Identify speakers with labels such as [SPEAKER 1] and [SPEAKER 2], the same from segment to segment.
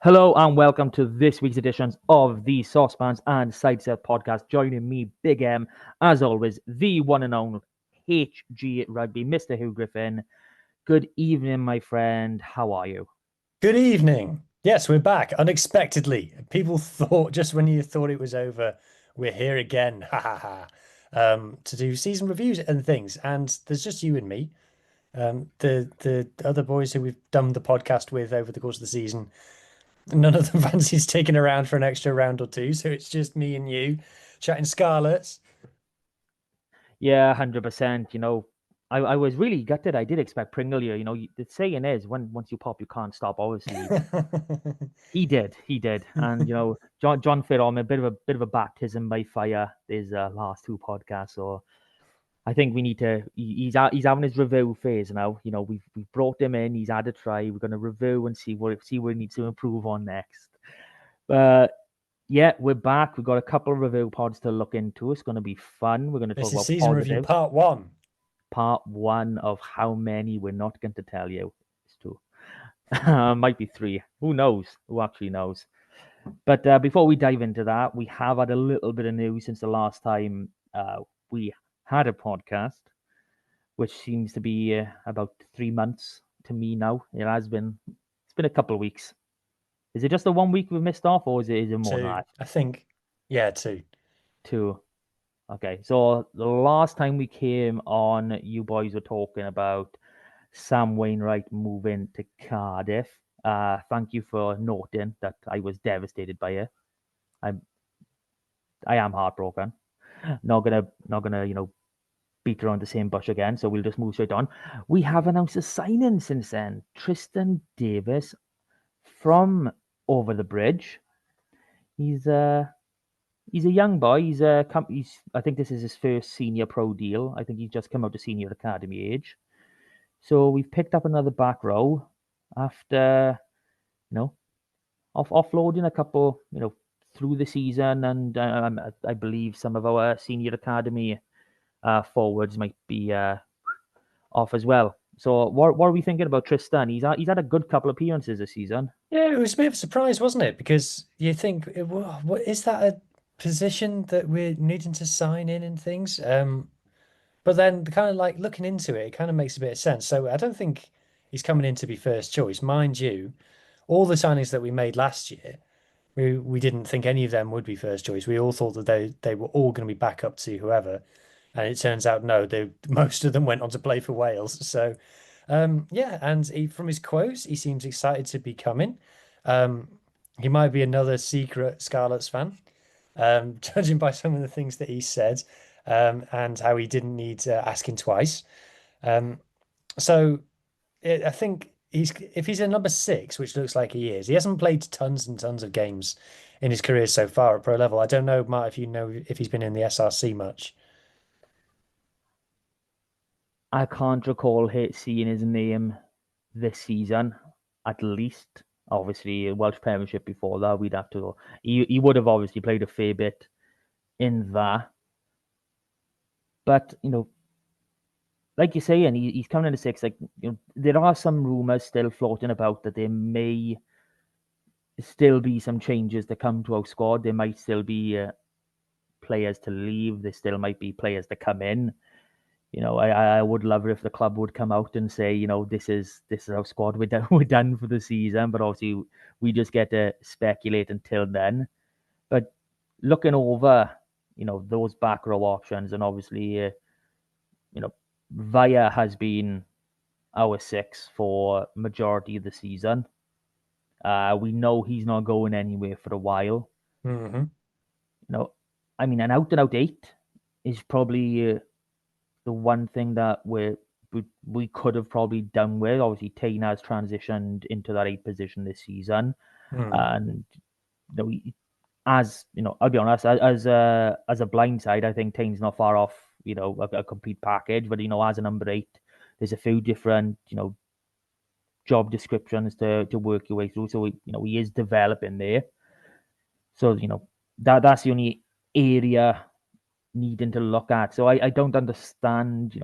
[SPEAKER 1] Hello and welcome to this week's editions of the Sosbans and Sidesteps podcast. Joining me, Big M, as always, the one and only HG Rugby, Mr. Hugh Griffin. Good evening, my friend. How are you?
[SPEAKER 2] Good evening. Yes, we're back unexpectedly. People thought just when you thought it was over, we're here again. Ha ha ha. To do season reviews and things. And there's just you and me. The other boys who we've done the podcast with over the course of the season, none of them fancies sticking around for an extra round or two. So it's just me and you chatting Scarlets.
[SPEAKER 1] Yeah, 100%. I was really gutted. I did expect Pringle here. The saying is, once you pop, you can't stop. Obviously, he did. And John fit on a bit of a baptism by fire. His last two podcasts, so I think we need to. He's having his review phase now. We've brought him in. He's had a try. We're going to review and see what he needs to improve on next. But yeah, we're back. We've got a couple of review pods to look into. It's going to be fun. We're going to talk
[SPEAKER 2] This is
[SPEAKER 1] about
[SPEAKER 2] season review
[SPEAKER 1] positive.
[SPEAKER 2] part one.
[SPEAKER 1] Part one of how many we're not going to tell you. It's two. Might be three. Who knows? Who actually knows? But before we dive into that, we have had a little bit of news since the last time we had a podcast, which seems to be about 3 months to me now. It's been a couple of weeks. Is it just the 1 week we've missed off, or is it more than
[SPEAKER 2] Two,
[SPEAKER 1] that?
[SPEAKER 2] I think. Yeah, two.
[SPEAKER 1] Two. Okay, so the last time we came on, you boys were talking about Sam Wainwright moving to Cardiff. Thank you for noting that I was devastated by it. I'm I am heartbroken. Not gonna beat around the same bush again. So we'll just move straight on. We have announced a signing since then. Tristan Davis from over the bridge. He's he's a young boy. He's I think this is his first senior pro deal. I think he's just come out to senior academy age. So we've picked up another back row after you know offloading a couple through the season, and I believe some of our senior academy forwards might be off as well. So what are we thinking about Tristan? He's had a good couple of appearances this season.
[SPEAKER 2] Yeah, it was a bit of a surprise, wasn't it? Because you think, what is that a position that we're needing to sign in and things? But then kind of like looking into it, it kind of makes a bit of sense. So I don't think he's coming in to be first choice. Mind you, all the signings that we made last year, we didn't think any of them would be first choice. We all thought that they were all going to be back up to whoever. And it turns out no, most of them went on to play for Wales. So yeah, and from his quotes, he seems excited to be coming. Um, he might be another secret Scarlets fan, judging by some of the things that he said, and how he didn't need asking twice. Um, so I think if he's a number six, which looks like he is, he hasn't played tons and tons of games in his career so far at pro level. I don't know, Matt, if you know if he's been in the SRC much.
[SPEAKER 1] I can't recall seeing his name this season, at least. Obviously, Welsh Premiership before that, we'd have to go. He would have obviously played a fair bit in that. But, like you say, and he's coming in the six. Like, there are some rumors still floating about that there may still be some changes that come to our squad. There might still be players to leave. There still might be players to come in. I would love it if the club would come out and say, this is our squad. We're done for the season. But obviously, we just get to speculate until then. But looking over, those back row options, and obviously, Via has been our six for majority of the season. We know he's not going anywhere for a while.
[SPEAKER 2] Hmm.
[SPEAKER 1] I mean, an out and out eight is probably the one thing that we could have probably done with. Obviously, Tane has transitioned into that eight position this season,
[SPEAKER 2] Mm.
[SPEAKER 1] and I'll be honest, as a blind side, I think Tane's not far off. A complete package, but as a number eight, there's a few different job descriptions to work your way through. So he is developing there. So that's the only area needing to look at. So I don't understand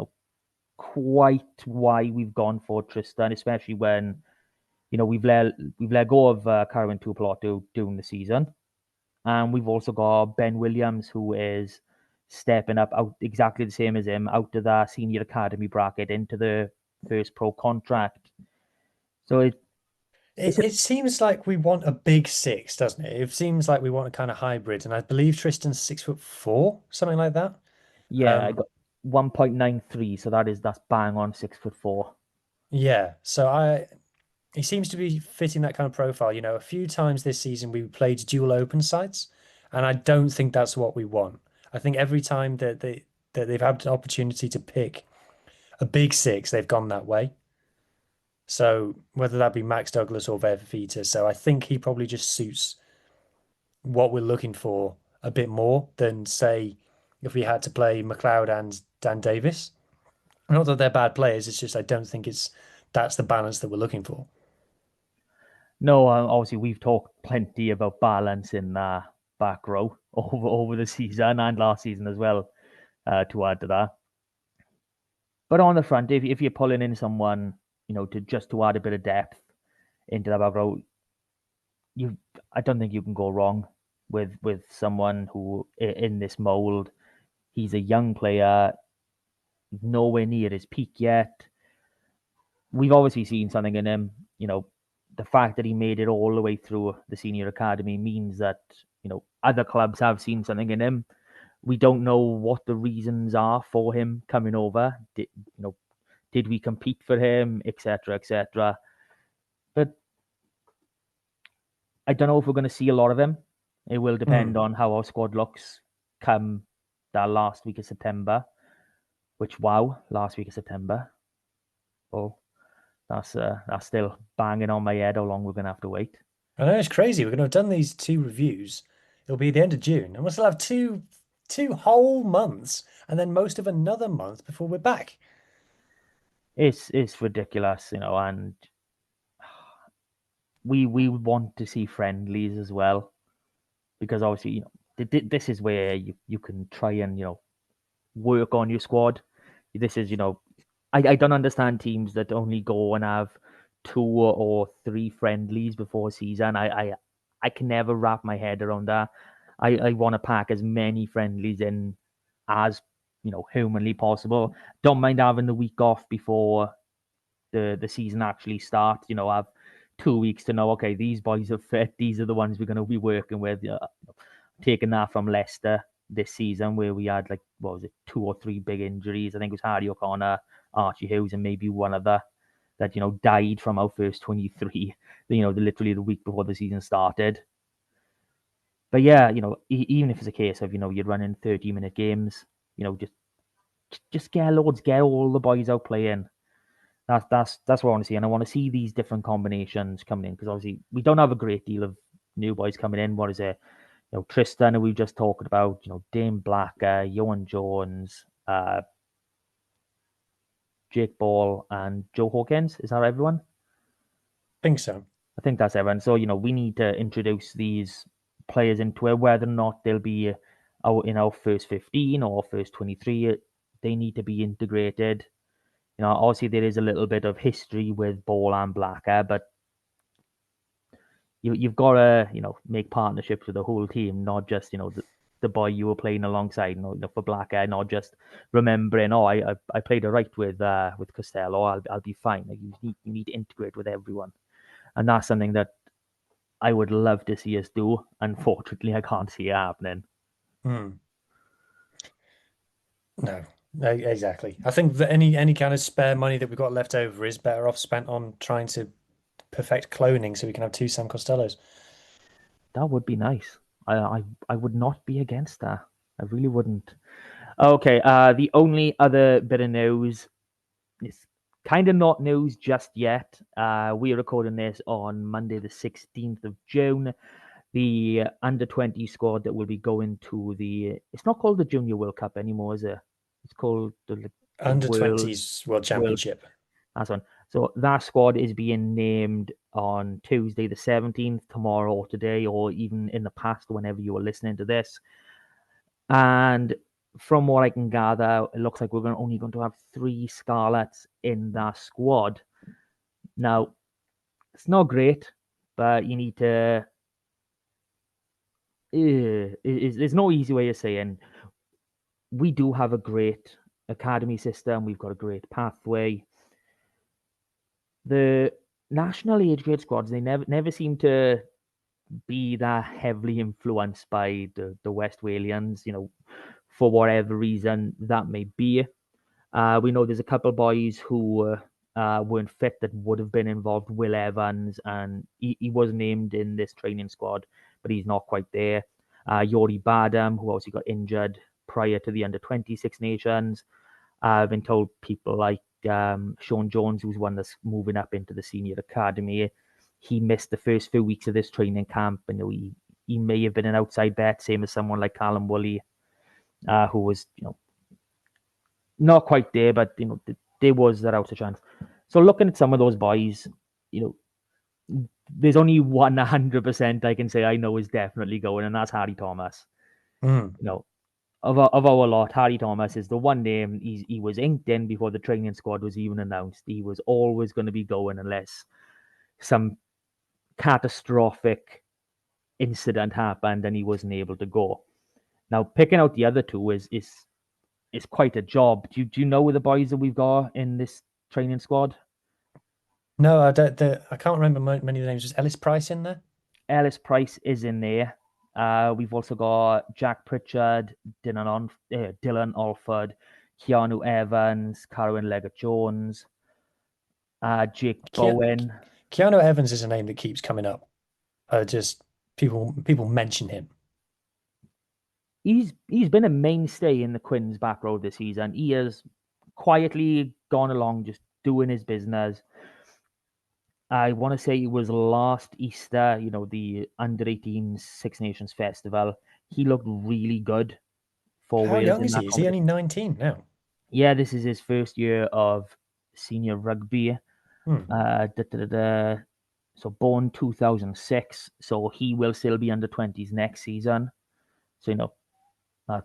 [SPEAKER 1] quite why we've gone for Tristan, especially when we've let go of Carwyn Tuipulotu during the season, and we've also got Ben Williams, who is stepping up out exactly the same as him, out of the senior academy bracket into the first pro contract. So it's
[SPEAKER 2] It seems like we want a big six, doesn't it? It seems like we want a kind of hybrid, and I believe Tristan's 6'4", something like that.
[SPEAKER 1] yeah, I got 1.93, so that's bang on 6'4".
[SPEAKER 2] Yeah, he seems to be fitting that kind of profile. You know, a few times this season we played dual open sides, and I don't think that's what we want. I think every time that they've had an opportunity to pick a big six, they've gone that way. So whether that be Max Douglas or Vervita, so I think he probably just suits what we're looking for a bit more than say if we had to play McLeod and Dan Davis. Not that they're bad players, it's just I don't think that's the balance that we're looking for.
[SPEAKER 1] No, obviously we've talked plenty about balance in the back row over the season and last season as well. To add to that, but on the front, if you're pulling in someone, to add a bit of depth into the back row, you I don't think you can go wrong with someone who in this mold. He's a young player, nowhere near his peak yet. We've obviously seen something in him. The fact that he made it all the way through the senior academy means that other clubs have seen something in him. We don't know what the reasons are for him coming over. Did we compete for him, etc., etc. But I don't know if we're going to see a lot of him. It will depend
[SPEAKER 2] Hmm.
[SPEAKER 1] on how our squad looks come that last week of September. Which last week of September. Oh, that's still banging on my head how long we're gonna have to wait.
[SPEAKER 2] I know it's crazy. We're going to have done these two reviews. It'll be the end of June, and we'll still have two whole months, and then most of another month before we're back.
[SPEAKER 1] It's ridiculous, and we want to see friendlies as well because obviously this is where you can try and work on your squad. This is I don't understand teams that only go and have 2 or 3 friendlies before season. I can never wrap my head around that. I want to pack as many friendlies in as humanly possible. Don't mind having the week off before the season actually starts. Have 2 weeks to know. Okay, these boys are fit. These are the ones we're going to be working with. Taking that from Leicester this season, where we had like what was it, 2 or 3 big injuries. I think it was Hardy O'Connor, Archie Hughes, and maybe one other that died from our first 23. Literally the week before the season started. But yeah, even if it's a case of you're running 30-minute games, just get all the boys out playing. That's what I want to see, and I want to see these different combinations coming in because obviously we don't have a great deal of new boys coming in. What is it? Tristan, who we've just talked about. Dame Blacker, Johan Jones, Jake Ball, and Joe Hawkins. Is that everyone?
[SPEAKER 2] Think so.
[SPEAKER 1] I think that's everyone. So we need to introduce these players into it, whether or not they'll be in our first 15 or first 23. They need to be integrated. Obviously there is a little bit of history with Ball and Blacker, but you've got to make partnerships with the whole team, not just the boy you were playing alongside. For Blacker, not just remembering, I played a right with Costello. I'll be fine. Like you need to integrate with everyone, and that's something that I would love to see us do. Unfortunately, I can't see it happening.
[SPEAKER 2] Hmm. No, exactly. I think that any kind of spare money that we've got left over is better off spent on trying to perfect cloning so we can have two Sam Costellos.
[SPEAKER 1] That would be nice. I would not be against that. I really wouldn't. Okay. The only other bit of news, it's kind of not news just yet. We are recording this on Monday, the 16th of June. The under-20 squad that will be going to it's not called the Junior World Cup anymore, is it? It's called the
[SPEAKER 2] Under
[SPEAKER 1] World
[SPEAKER 2] 20s World
[SPEAKER 1] World.
[SPEAKER 2] Championship.
[SPEAKER 1] That's one. So that squad is being named on Tuesday, the 17th, tomorrow or today, or even in the past, whenever you were listening to this. And from what I can gather, it looks like we're only going to have 3 Scarlets in that squad. Now, It's not great, but you need to. There's no easy way of saying we do have a great academy system. We've got a great pathway. The national age grade squads, they never seem to be that heavily influenced by the West Walians, for whatever reason that may be. We know there's a couple of boys who weren't fit that would have been involved. Will Evans, and he was named in this training squad, but he's not quite there. Yori Badam, who obviously got injured prior to the under-26 Nations. I've been told people like Sean Jones, who's one that's moving up into the senior academy, he missed the first few weeks of this training camp, and he may have been an outside bet, same as someone like Callum Woolley, who was not quite there, but there was that outer chance. So looking at some of those boys, there's only 100% I can say I know is definitely going, and that's Harry Thomas.
[SPEAKER 2] Mm.
[SPEAKER 1] Of our lot, Harry Thomas is the one name. He was inked in before the training squad was even announced. He was always going to be going unless some catastrophic incident happened and he wasn't able to go. Now picking out the other two is quite a job. Do you know the boys that we've got in this training squad?
[SPEAKER 2] No, I don't. I can't remember many of the names. Was Ellis Price in there?
[SPEAKER 1] Ellis Price is in there. We've also got Jack Pritchard, Dylan Alford, Keanu Evans, Carwyn Leggett Jones, Jake Bowen.
[SPEAKER 2] Keanu Evans is a name that keeps coming up. Just people mention him.
[SPEAKER 1] He's been a mainstay in the Quins back row this season. He has quietly gone along, just doing his business. I want to say it was last Easter, the under-18 Six Nations Festival. He looked really good for
[SPEAKER 2] How
[SPEAKER 1] Wales
[SPEAKER 2] young
[SPEAKER 1] in
[SPEAKER 2] is
[SPEAKER 1] that
[SPEAKER 2] he? Is he only
[SPEAKER 1] competition.
[SPEAKER 2] 19 now?
[SPEAKER 1] Yeah, this is his first year of senior rugby.
[SPEAKER 2] Hmm.
[SPEAKER 1] So born 2006, so he will still be under 20s next season. So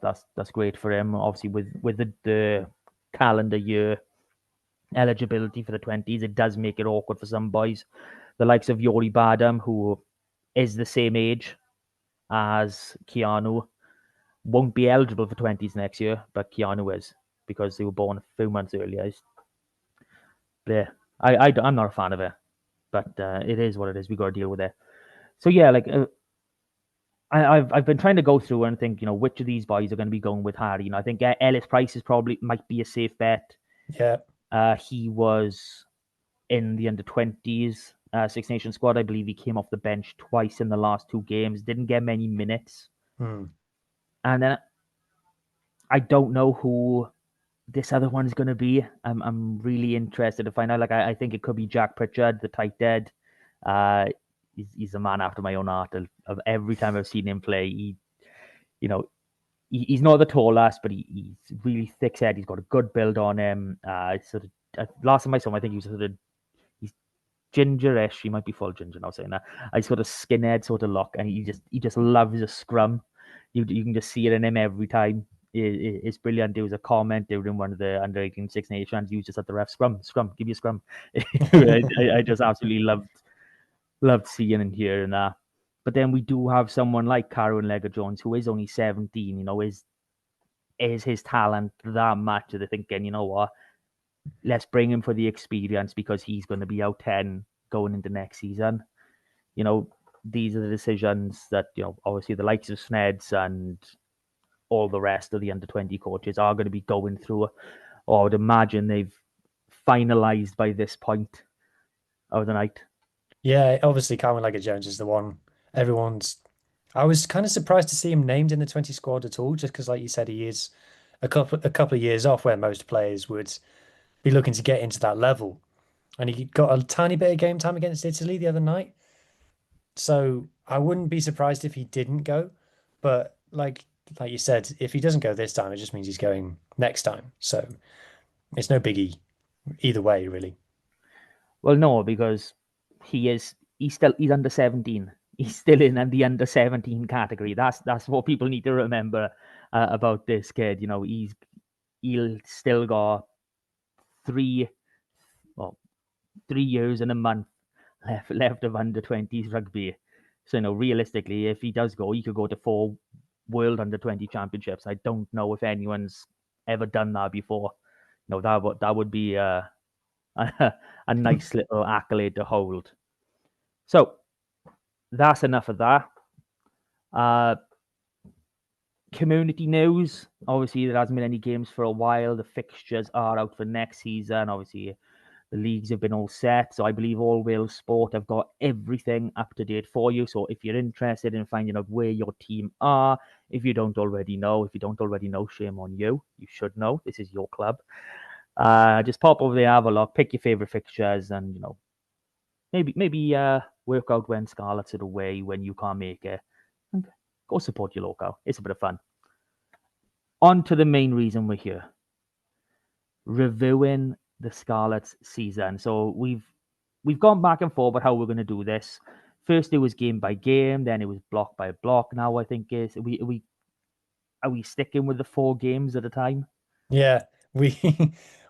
[SPEAKER 1] that's great for him. Obviously, with the calendar year eligibility for the 20s, it does make it awkward for some boys. The likes of Yori Badam, who is the same age as Keanu, won't be eligible for 20s next year, but Keanu is because they were born a few months earlier. Yeah, I'm not a fan of it, but it is what it is. We got to deal with it. So yeah, like I've been trying to go through and think, which of these boys are going to be going with Harry. I think Ellis Price is probably might be a safe bet.
[SPEAKER 2] Yeah.
[SPEAKER 1] He was in the under-20s Six Nations squad. I believe he came off the bench twice in the last two games. Didn't get many minutes.
[SPEAKER 2] Hmm.
[SPEAKER 1] And then I don't know who this other one's going to be. I'm really interested to find out. Like I think it could be Jack Pritchard, the tight dead. Uh, he's a man after my own heart. Of every time I've seen him play, you know, he's not the tallest, but he's really thick set. He's got a good build on him. Last time I saw him, I think he was he's gingerish. He might be full ginger now saying that. I sort of skinhead sort of look, and he just loves a scrum. You can just see it in him every time. It's brilliant. There was a comment during one of the under-18 Six Nations. He was just at the ref, scrum, give you a scrum. I just absolutely loved seeing and hearing that. But then we do have someone like Carwyn Leggett Jones, who is only 17. Is his talent that much? They're thinking, you know what? Let's bring him for the experience because he's going to be out 10 going into next season. These are the decisions that, obviously the likes of Sneds and all the rest of the under-20 coaches are going to be going through, or I would imagine they've finalized by this point of the night.
[SPEAKER 2] Yeah, obviously Carwyn Leggett Jones is the one everyone's. I was kind of surprised to see him named in the 20 squad at all, just because, like you said, he is a couple of years off where most players would be looking to get into that level. And he got a tiny bit of game time against Italy the other night. So I wouldn't be surprised if he didn't go. But like you said, if he doesn't go this time, it just means he's going next time. So it's no biggie either way, really.
[SPEAKER 1] Well, no, because he's under 17. He's still in the under 17 category. That's what people need to remember about this kid. He'll still got three, well, 3 years and a month left of under-20s rugby. So, realistically, if he does go, he could go to 4 World Under-20 Championships. I don't know if anyone's ever done that before. That would be a nice little accolade to hold. So that's enough of that. Community news. Obviously, there hasn't been any games for a while. The fixtures are out for next season. Obviously, the leagues have been all set. So I believe All Wales Sport have got everything up to date for you. So if you're interested in finding out where your team are, if you don't already know, shame on you. You should know. This is your club. Just pop over there, have a look, pick your favorite fixtures, and maybe work out when Scarlets are away, when you can't make it, and go support your local. It's a bit of fun. On to the main reason we're here: reviewing the Scarlets season. So we've gone back and forth about how we're going to do this. First, it was game by game, then it was block by block. Now I think are we sticking with the 4 games at a time?
[SPEAKER 2] Yeah, we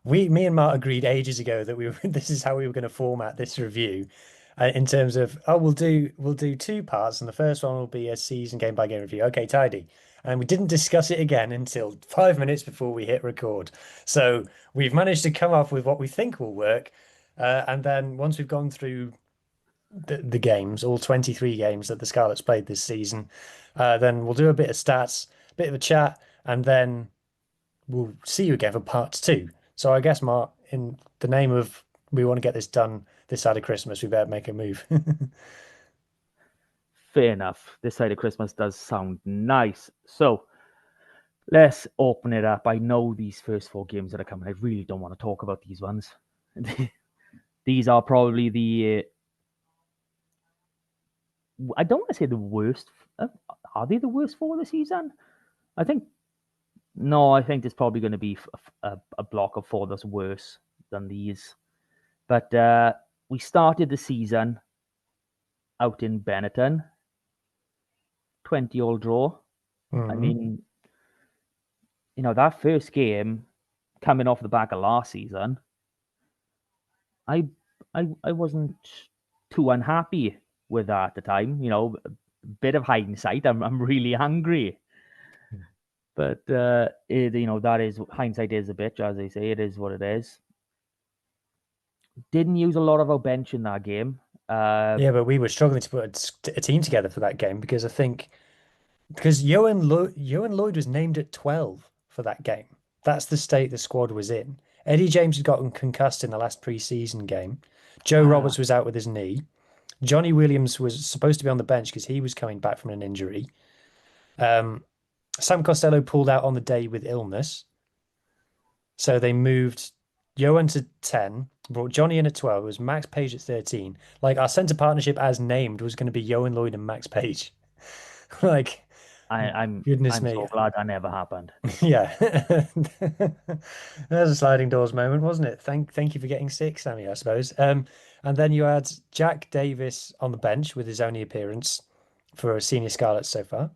[SPEAKER 2] me and Mark agreed ages ago that this is how we were going to format this review, in terms of we'll do 2 parts, and the first one will be a season game by game review. Okay, tidy. And we didn't discuss it again until 5 minutes before we hit record. So we've managed to come up with what we think will work, and then once we've gone through the games, all 23 games that the Scarlets played this season, then we'll do a bit of stats, a bit of a chat, and then we'll see you again for part 2. So I guess, Mark, in the name of we want to get this done this side of Christmas, we better make a move.
[SPEAKER 1] Fair enough. This side of Christmas does sound nice. So let's open it up. I know these first 4 games that are coming. I really don't want to talk about these ones. These are probably I don't want to say the worst. Are they the worst 4 of the season? I think there's probably going to be a block of 4 that's worse than these. But we started the season out in Benetton, 20-all draw. I mean, that first game coming off the back of last season, I wasn't too unhappy with that at the time. A bit of hindsight. I'm really angry. But that is, hindsight is a bitch, as they say. It is what it is. Didn't use a lot of our bench in that game.
[SPEAKER 2] Yeah, but we were struggling to put a team together for that game because I think Johan Lloyd was named at 12 for that game. That's the state the squad was in. Eddie James had gotten concussed in the last pre-season game. Joe Roberts was out with his knee. Johnny Williams was supposed to be on the bench because he was coming back from an injury. Sam Costello pulled out on the day with illness. So they moved Johan to 10, brought Johnny in at 12. It was Max Page at 13. Like, our centre partnership as named was going to be Johan Lloyd and Max Page. Like,
[SPEAKER 1] I'm
[SPEAKER 2] goodness me.
[SPEAKER 1] so glad that never happened.
[SPEAKER 2] Yeah. That was a sliding doors moment, wasn't it? Thank you for getting sick, Sammy, I suppose. And then you had Jack Davis on the bench with his only appearance for Senior Scarlets so far.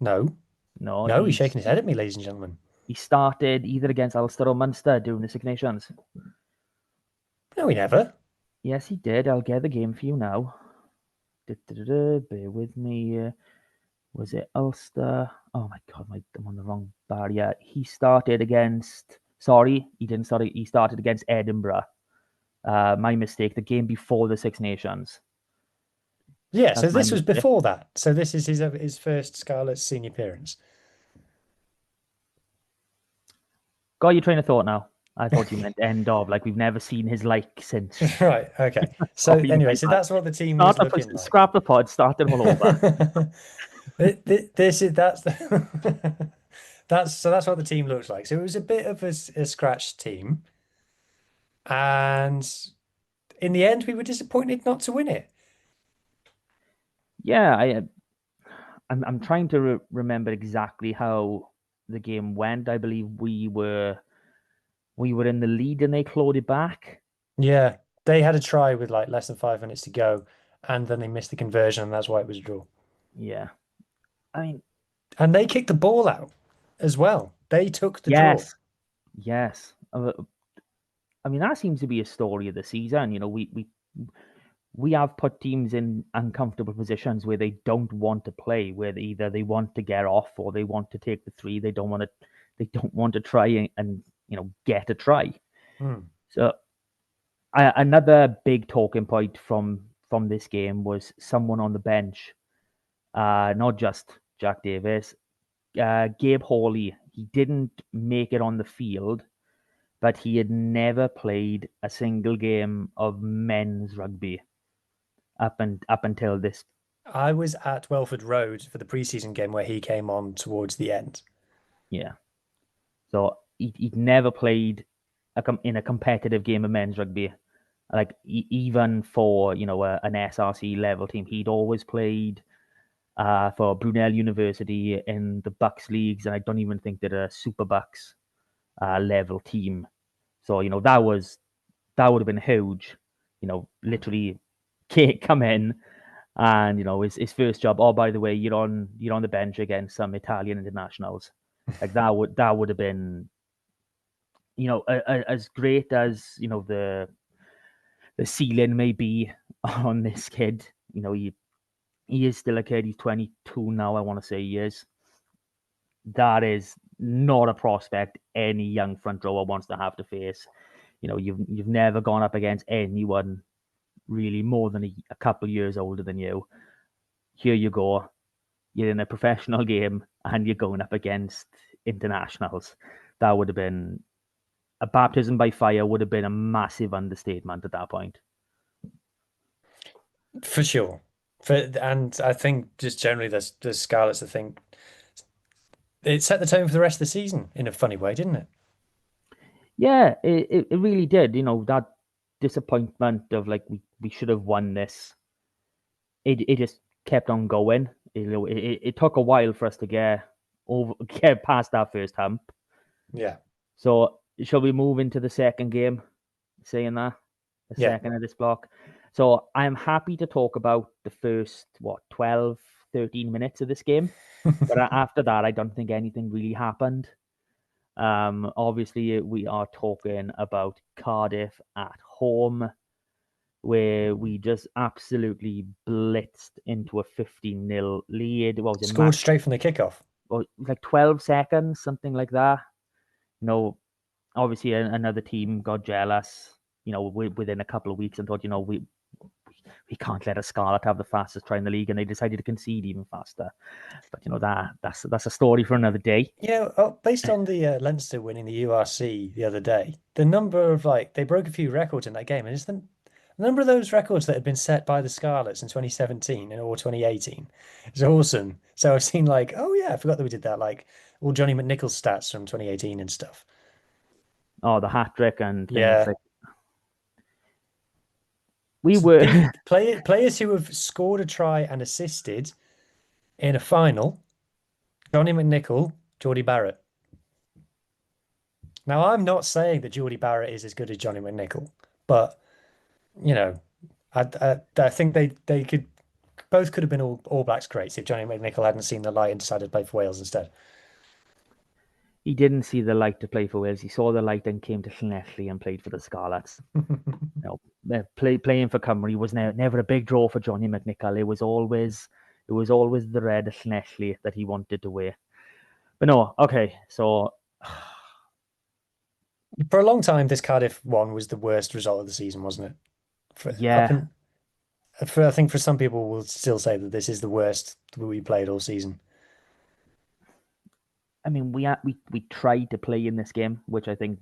[SPEAKER 2] No.
[SPEAKER 1] No,
[SPEAKER 2] No, he's shaking his head at me, ladies and gentlemen.
[SPEAKER 1] He started either against Ulster or Munster during the Six Nations.
[SPEAKER 2] No, he never.
[SPEAKER 1] Yes, he did. I'll get the game for you now. Bear with me. Was it Ulster? Oh my God, I'm on the wrong bar. Yeah, he started against. Sorry, he didn't start. He started against Edinburgh. My mistake. The game before the Six Nations.
[SPEAKER 2] Yeah, so this was before that. So this is his first Scarlets senior appearance.
[SPEAKER 1] Got your train of thought now. I thought you meant end of, like we've never seen his like since.
[SPEAKER 2] Right. Okay. So anyway, so that's what the team was looking like.
[SPEAKER 1] Scrap the pod, start it all over.
[SPEAKER 2] This is that's that's what the team looks like. So it was a bit of a scratch team, and in the end, we were disappointed not to win it.
[SPEAKER 1] Yeah, I'm trying to remember exactly how the game went. I believe we were in the lead and they clawed it back.
[SPEAKER 2] Yeah, they had a try with like less than 5 minutes to go, and then they missed the conversion, and that's why it was a draw.
[SPEAKER 1] Yeah, I mean,
[SPEAKER 2] and they kicked the ball out as well. They took the draw.
[SPEAKER 1] Yes. I mean, that seems to be a story of the season. We we have put teams in uncomfortable positions where they don't want to play, where either they want to get off or they want to take the three. They don't want to try and get a try.
[SPEAKER 2] Hmm.
[SPEAKER 1] So another big talking point from this game was someone on the bench, not just Jack Davis, Gabe Hawley. He didn't make it on the field, but he had never played a single game of men's rugby up until this.
[SPEAKER 2] I was at Welford Road for the preseason game where he came on towards the end.
[SPEAKER 1] Yeah, so he'd never played in a competitive game of men's rugby. Like even for an SRC level team, he'd always played for Brunel University in the Bucks leagues, and I don't even think they're a Super Bucks level team. So that would have been huge. Literally, Kate come in, and his first job. Oh, by the way, you're on the bench against some Italian internationals. Like that would have been as great as the ceiling may be on this kid. He is still a kid. He's 22 now. I want to say he is. That is not a prospect any young front rower wants to have to face. You've never gone up against anyone really more than a couple of years older than you. Here you go. You're in a professional game and you're going up against internationals. That would have been a baptism by fire. Would have been a massive understatement at that point.
[SPEAKER 2] For sure. And I think just generally the Scarlets, I think it set the tone for the rest of the season in a funny way, didn't it?
[SPEAKER 1] Yeah, it really did. That disappointment of like we should have won this. It just kept on going. It took a while for us to get past that first hump.
[SPEAKER 2] Yeah.
[SPEAKER 1] So shall we move into the second game? Saying that the
[SPEAKER 2] Yeah.
[SPEAKER 1] second of this block. So I'm happy to talk about the first 12, 13 minutes of this game. But after that, I don't think anything really happened. Obviously, we are talking about Cardiff at home, where we just absolutely blitzed into a 15-0 lead. What was it,
[SPEAKER 2] Scored
[SPEAKER 1] Max?
[SPEAKER 2] straight from the kickoff.
[SPEAKER 1] Well, like 12 seconds, something like that. Obviously, another team got jealous, within a couple of weeks and thought, we can't let a Scarlet have the fastest try in the league, and they decided to concede even faster. But that's a story for another day.
[SPEAKER 2] Yeah, based on the Leinster winning the URC the other day, the number of they broke a few records in that game, and it's the number of those records that had been set by the Scarlets in 2017 or 2018 is awesome. So I've seen oh yeah, I forgot that we did that, all Johnny McNichol's stats from 2018 and stuff.
[SPEAKER 1] Oh, the hat trick and things
[SPEAKER 2] Yeah.
[SPEAKER 1] like we
[SPEAKER 2] So
[SPEAKER 1] were.
[SPEAKER 2] players who have scored a try and assisted in a final, Johnny McNichol, Geordie Barrett. Now, I'm not saying that Geordie Barrett is as good as Johnny McNichol, but you know, I think they could have been all Blacks greats if Johnny McNichol hadn't seen the light and decided to play for Wales instead.
[SPEAKER 1] He didn't see the light to play for Wales. He saw the light and came to Llanelli and played for the Scarlets. Playing for Cymru was never a big draw for Johnny McNichol. It was always the red Llanelli that he wanted to wear. But no, okay, so
[SPEAKER 2] For a long time, this Cardiff one was the worst result of the season, wasn't it? For up
[SPEAKER 1] yeah,
[SPEAKER 2] and for I think for some people will still say that this is the worst we played all season.
[SPEAKER 1] I mean we tried to play in this game, which I think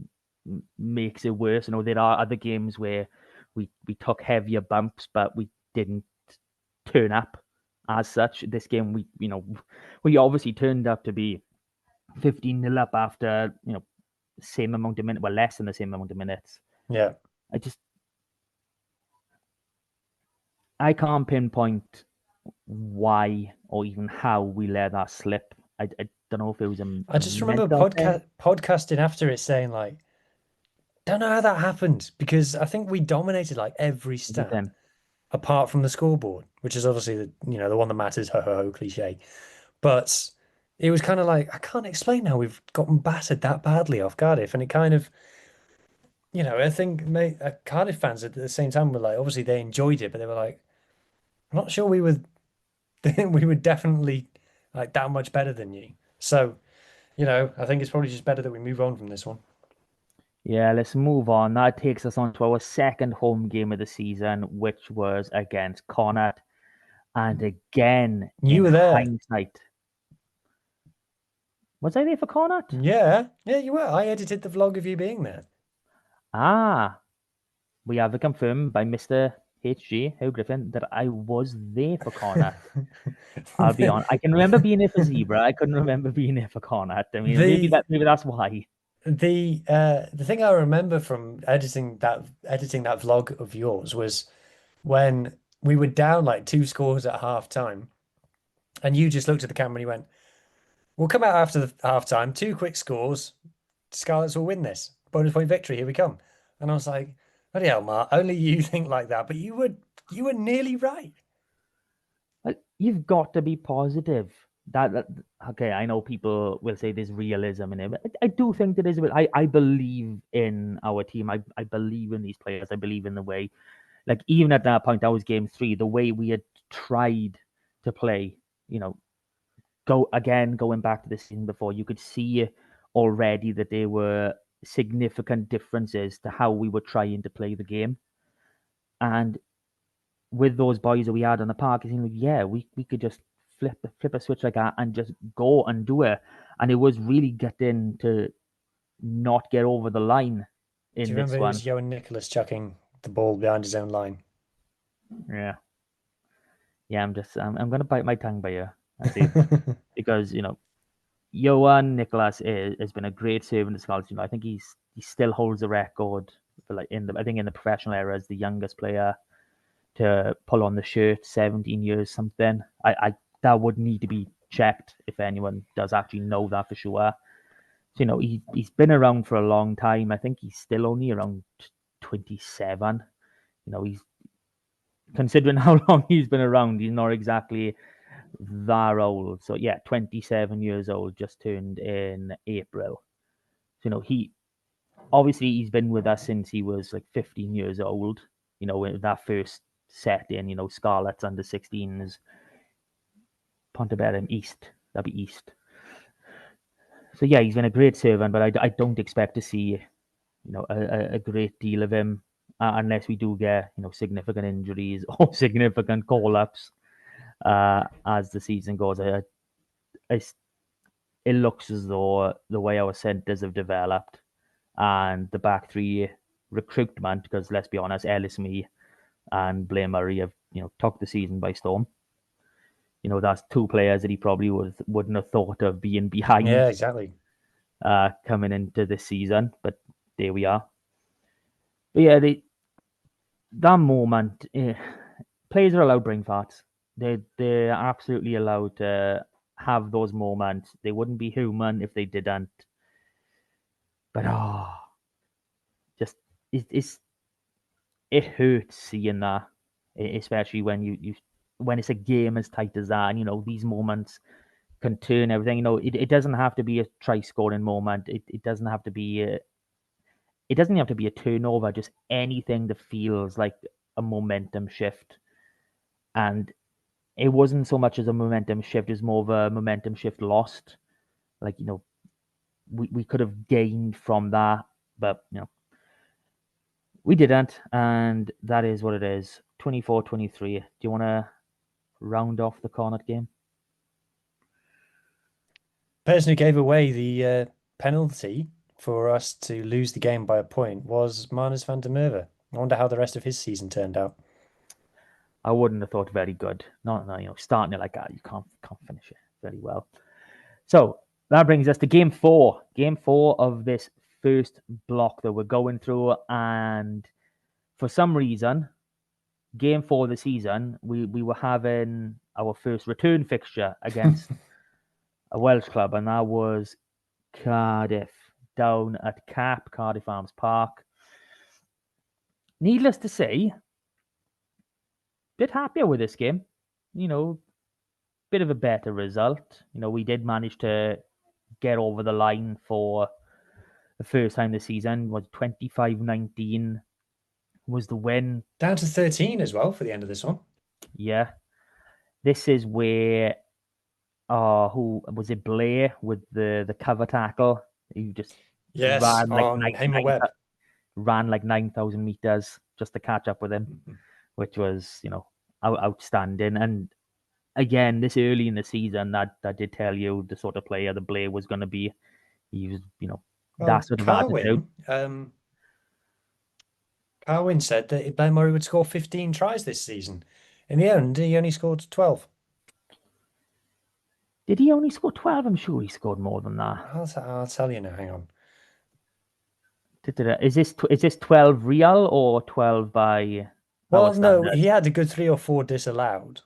[SPEAKER 1] makes it worse. There are other games where we took heavier bumps, but we didn't turn up as such. This game we obviously turned up to be 15-0 up after same amount of minutes, well, less than the same amount of minutes.
[SPEAKER 2] Yeah.
[SPEAKER 1] I can't pinpoint why or even how we let that slip. I don't know if it was
[SPEAKER 2] I
[SPEAKER 1] a
[SPEAKER 2] just remember
[SPEAKER 1] mental thing.
[SPEAKER 2] podcasting after it saying don't know how that happened because I think we dominated every stat
[SPEAKER 1] Everything.
[SPEAKER 2] apart from the scoreboard, which is obviously the one that matters, ho ho ho cliche. But it was kind of I can't explain how we've gotten battered that badly off Cardiff, and it kind of I think Cardiff fans at the same time were like, obviously they enjoyed it, but they were like, I'm not sure we were we were definitely like that much better than you. So, I think it's probably just better that we move on from this one.
[SPEAKER 1] Yeah, let's move on. That takes us on to our second home game of the season, which was against Connacht. And again,
[SPEAKER 2] You
[SPEAKER 1] in
[SPEAKER 2] were there.
[SPEAKER 1] hindsight, was I there for Connacht?
[SPEAKER 2] Yeah. Yeah, you were. I edited the vlog of you being there.
[SPEAKER 1] Ah, we have it confirmed by Mr. HG, Hugh Griffin, that I was there for Connacht. I'll be on. I can remember being there for Zebra. I couldn't remember being there for Connacht. I mean,
[SPEAKER 2] The
[SPEAKER 1] maybe that's why.
[SPEAKER 2] the thing I remember from editing that vlog of yours was when we were down like two scores at half time, and you just looked at the camera and you went, "We'll come out after the half time, two quick scores, Scarlets will win this. Bonus point victory, here we come." And I was like, bloody hell, Mark, only you think like that, but you were nearly right.
[SPEAKER 1] Like, you've got to be positive. That okay, I know people will say there's realism in it, but I do think there is a bit. I believe in our team. I believe in these players. I believe in the way, like even at that point, that was game three. The way we had tried to play, you know, going back to the season before, you could see already that there were significant differences to how we were trying to play the game. And with those boys that we had on the park, it seemed like, yeah, we could just flip a switch like that and just go and do it. And it was really getting to not get over the line
[SPEAKER 2] Do
[SPEAKER 1] in
[SPEAKER 2] you remember
[SPEAKER 1] this
[SPEAKER 2] it
[SPEAKER 1] one.
[SPEAKER 2] was Joe and Nicholas chucking the ball behind his own line?
[SPEAKER 1] Yeah, yeah. I'm gonna bite my tongue by you. I see, because Johan Nicholas has been a great servant to Scarlets. I think he still holds the record for like I think in the professional era as the youngest player to pull on the shirt, 17 years something. I that would need to be checked if anyone does actually know that for sure. So, he's been around for a long time. I think he's still only around 27. He's considering how long he's been around, he's not exactly that old. So yeah, 27 years old, just turned in April. So, he obviously he's been with us since he was like 15 years old. With that first set in, Scarlets under 16s, Pontevedra East. That'd be East. So yeah, he's been a great servant, but I don't expect to see a great deal of him unless we do get significant injuries or significant call ups as the season goes. I, it looks as though the way our centres have developed and the back three recruitment, because let's be honest, Ellis Me and Blair Murray have took the season by storm. That's two players that he probably wouldn't have thought of being
[SPEAKER 2] Yeah,
[SPEAKER 1] behind
[SPEAKER 2] exactly.
[SPEAKER 1] coming into this season, but there we are. But yeah, that moment, players are allowed brain farts. They're absolutely allowed to have those moments. They wouldn't be human if they didn't. But just it hurts seeing that, especially when you when it's a game as tight as that, and these moments can turn everything. It doesn't have to be a try scoring moment. It doesn't have to be it doesn't have to be a turnover. Just anything that feels like a momentum shift. And it wasn't so much as a momentum shift; it's more of a momentum shift lost. Like we could have gained from that, but we didn't, and that is what it is. 24-23. Do you want to round off the Connacht game?
[SPEAKER 2] Person who gave away the penalty for us to lose the game by a point was Marnus van der Merwe. I wonder how the rest of his season turned out.
[SPEAKER 1] I wouldn't have thought very good. Not starting it like that, you can't finish it very well. So that brings us to game four. Game four of this first block that we're going through, and for some reason, game four of the season, we were having our first return fixture against a Welsh club, and that was Cardiff down at Cardiff Arms Park. Needless to say, bit happier with this game. Bit of a better result. We did manage to get over the line for the first time this season was 25-19 was the win.
[SPEAKER 2] Down to 13 as well for the end of this one.
[SPEAKER 1] Yeah. This is where who was it, Blair with the cover tackle? He just
[SPEAKER 2] Yes,
[SPEAKER 1] ran like
[SPEAKER 2] on Hamer Webb.
[SPEAKER 1] ran like 9,000 meters just to catch up with him, which was, outstanding. And again, this early in the season, that did tell you the sort of player the Blair was going to be. He was, that
[SPEAKER 2] Well,
[SPEAKER 1] sort of attitude.
[SPEAKER 2] Carwin said that Ben Murray would score 15 tries this season. In the end, he only scored 12.
[SPEAKER 1] Did he only score 12? I'm sure he scored more than that.
[SPEAKER 2] I'll tell you now. Hang on.
[SPEAKER 1] Is this 12 real or 12 by our
[SPEAKER 2] Well, no,
[SPEAKER 1] standard?
[SPEAKER 2] he had a good 3 or 4 disallowed.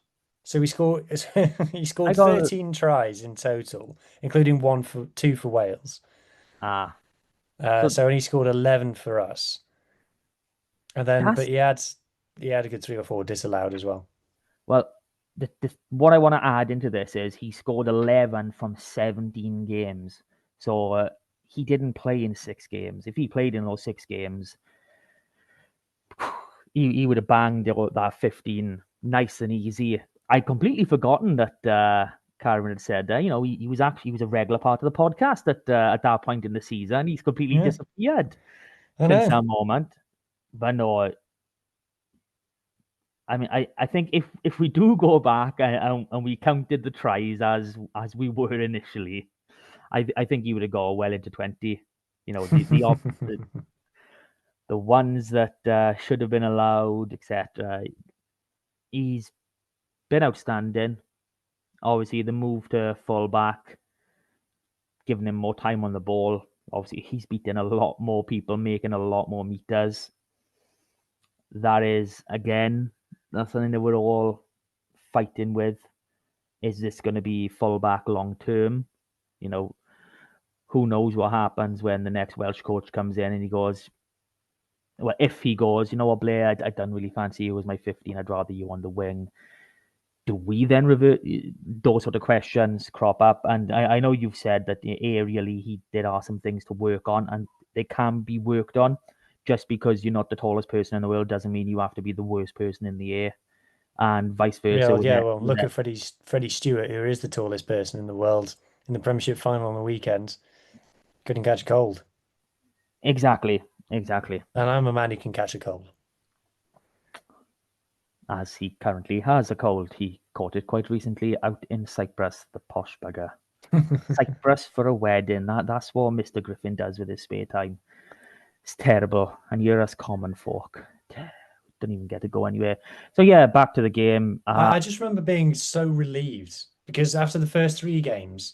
[SPEAKER 2] So he
[SPEAKER 1] I
[SPEAKER 2] scored
[SPEAKER 1] got
[SPEAKER 2] 13 tries in total, including 2 for Wales.
[SPEAKER 1] ah. So
[SPEAKER 2] So he scored 11 for us. And then, but
[SPEAKER 1] that's
[SPEAKER 2] he had a good 3 or 4 disallowed as well.
[SPEAKER 1] well. What I want to add into this is he scored 11 from 17 games. So he didn't play in 6 games. If he played in those 6 games, he would have banged that 15 nice and easy. I'd completely forgotten that Karen had said that. He was a regular part of the podcast at that point in the season. He's completely
[SPEAKER 2] Yeah,
[SPEAKER 1] disappeared
[SPEAKER 2] I
[SPEAKER 1] since
[SPEAKER 2] know.
[SPEAKER 1] that moment. But no, I mean, I think if we do go back and we counted the tries as we were initially, I think he would have gone well into 20. The ones that should have been allowed, etc. He's been outstanding. Obviously, the move to fullback, giving him more time on the ball. Obviously, he's beating a lot more people, making a lot more meters. That is, again, that's something that we're all fighting with. Is this going to be fullback long term? You know, who knows what happens when the next Welsh coach comes in and he goes, well, if he goes, you know what, Blair, I don't really fancy you as my 15. I'd rather you on the wing. Do we then revert? Those sort of questions crop up? And I know you've said that aerially there are some things to work on, and they can be worked on. Just because you're not the tallest person in the world doesn't mean you have to be the worst person in the air, and vice versa.
[SPEAKER 2] Yeah, well, look at Freddie Stewart, who is the tallest person in the world in the Premiership final on the weekend. Couldn't catch a cold.
[SPEAKER 1] Exactly, exactly.
[SPEAKER 2] And I'm a man who can catch a cold.
[SPEAKER 1] As he currently has a cold. He caught it quite recently out in Cyprus, the posh bugger. Cyprus for a wedding. That's what Mr. Griffin does with his spare time. It's terrible. And you're us common folk. Don't even get to go anywhere. So yeah, back to the game.
[SPEAKER 2] I just remember being so relieved because after the first 3 games,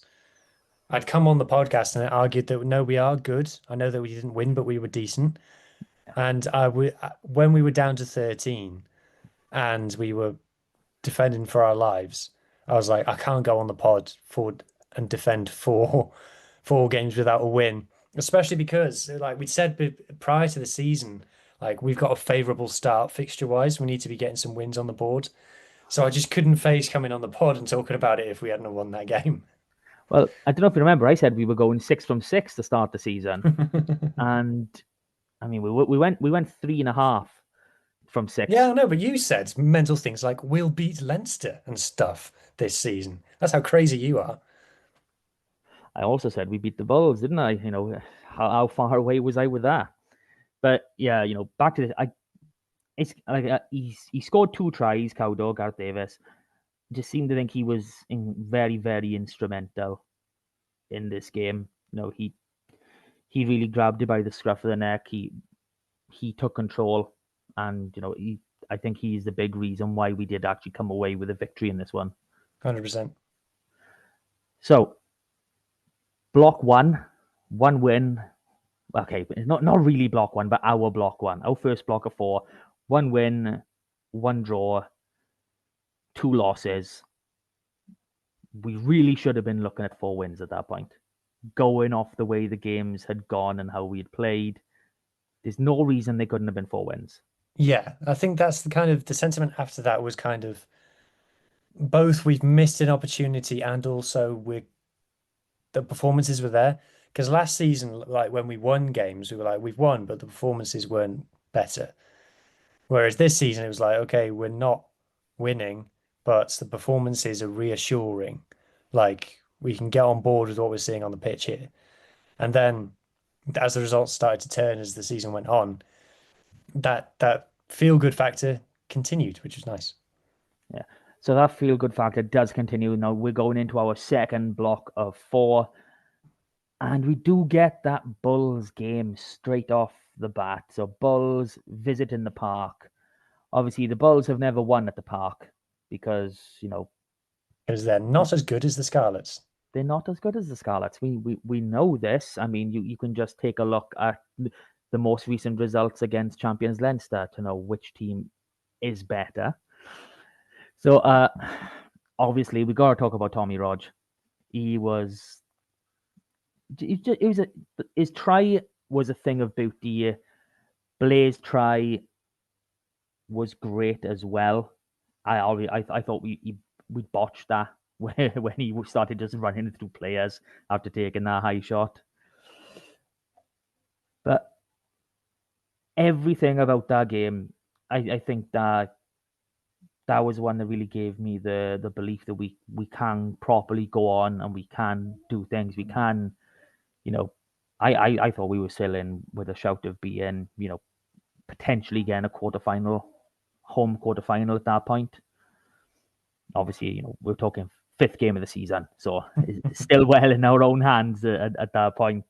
[SPEAKER 2] I'd come on the podcast and I argued that no, we are good. I know that we didn't win, but we were decent. And when we were down to 13 and we were defending for our lives, I was like, I can't go on the pod forward and defend four games without a win, especially because, like we said prior to the season, like we've got a favourable start fixture wise. We need to be getting some wins on the board. So I just couldn't face coming on the pod and talking about it if we hadn't won that game.
[SPEAKER 1] Well, I don't know if you remember, I said we were going 6 from 6 to start the season. And I mean, we went 3.5 from 6.
[SPEAKER 2] Yeah, I know, but you said mental things like we'll beat Leinster and stuff this season. That's how crazy you are.
[SPEAKER 1] I also said we beat the Bulls, didn't I? How far away was I with that? But yeah, back to this. It's like he scored 2 tries. Cowdog, Gareth Davis just seemed to think he was very, very instrumental in this game. He really grabbed it by the scruff of the neck. He took control, and I think he's the big reason why we did actually come away with a victory in this one.
[SPEAKER 2] 100%.
[SPEAKER 1] So, block one win. Okay, not really block one, but our block one. Our first block of 4. 1 win, 1 draw, 2 losses. We really should have been looking at 4 wins at that point. Going off the way the games had gone and how we had played, there's no reason they couldn't have been 4 wins.
[SPEAKER 2] Yeah, I think that's the sentiment after that was kind of both we've missed an opportunity and also the performances were there. Because last season, like when we won games, we were like, we've won, but the performances weren't better. Whereas this season, it was like, okay, we're not winning, but the performances are reassuring. Like we can get on board with what we're seeing on the pitch here. And then as the results started to turn as the season went on, that feel good factor continued, which was nice.
[SPEAKER 1] Yeah. So that feel good factor does continue. Now we're going into our second block of four, and we do get that Bulls game straight off the bat. So Bulls visiting the park. Obviously, the Bulls have never won at the park because
[SPEAKER 2] Because they're not as good as the Scarlets.
[SPEAKER 1] they're not as good as the Scarlets. We know this. I mean, you can just take a look at the most recent results against champions Leinster to know which team is better. So obviously we got to talk about Tommy Rog. He was it was his try was a thing of beauty. Blaze try was great as well. I thought we botched that when he started just running through players after taking that high shot. But everything about that game, I think that was one that really gave me the belief that we can properly go on and we can do things. We can, you know, I thought we were still in with a shout of being, potentially getting a home quarterfinal at that point. Obviously, we're talking fifth game of the season, so it's still well in our own hands at that point.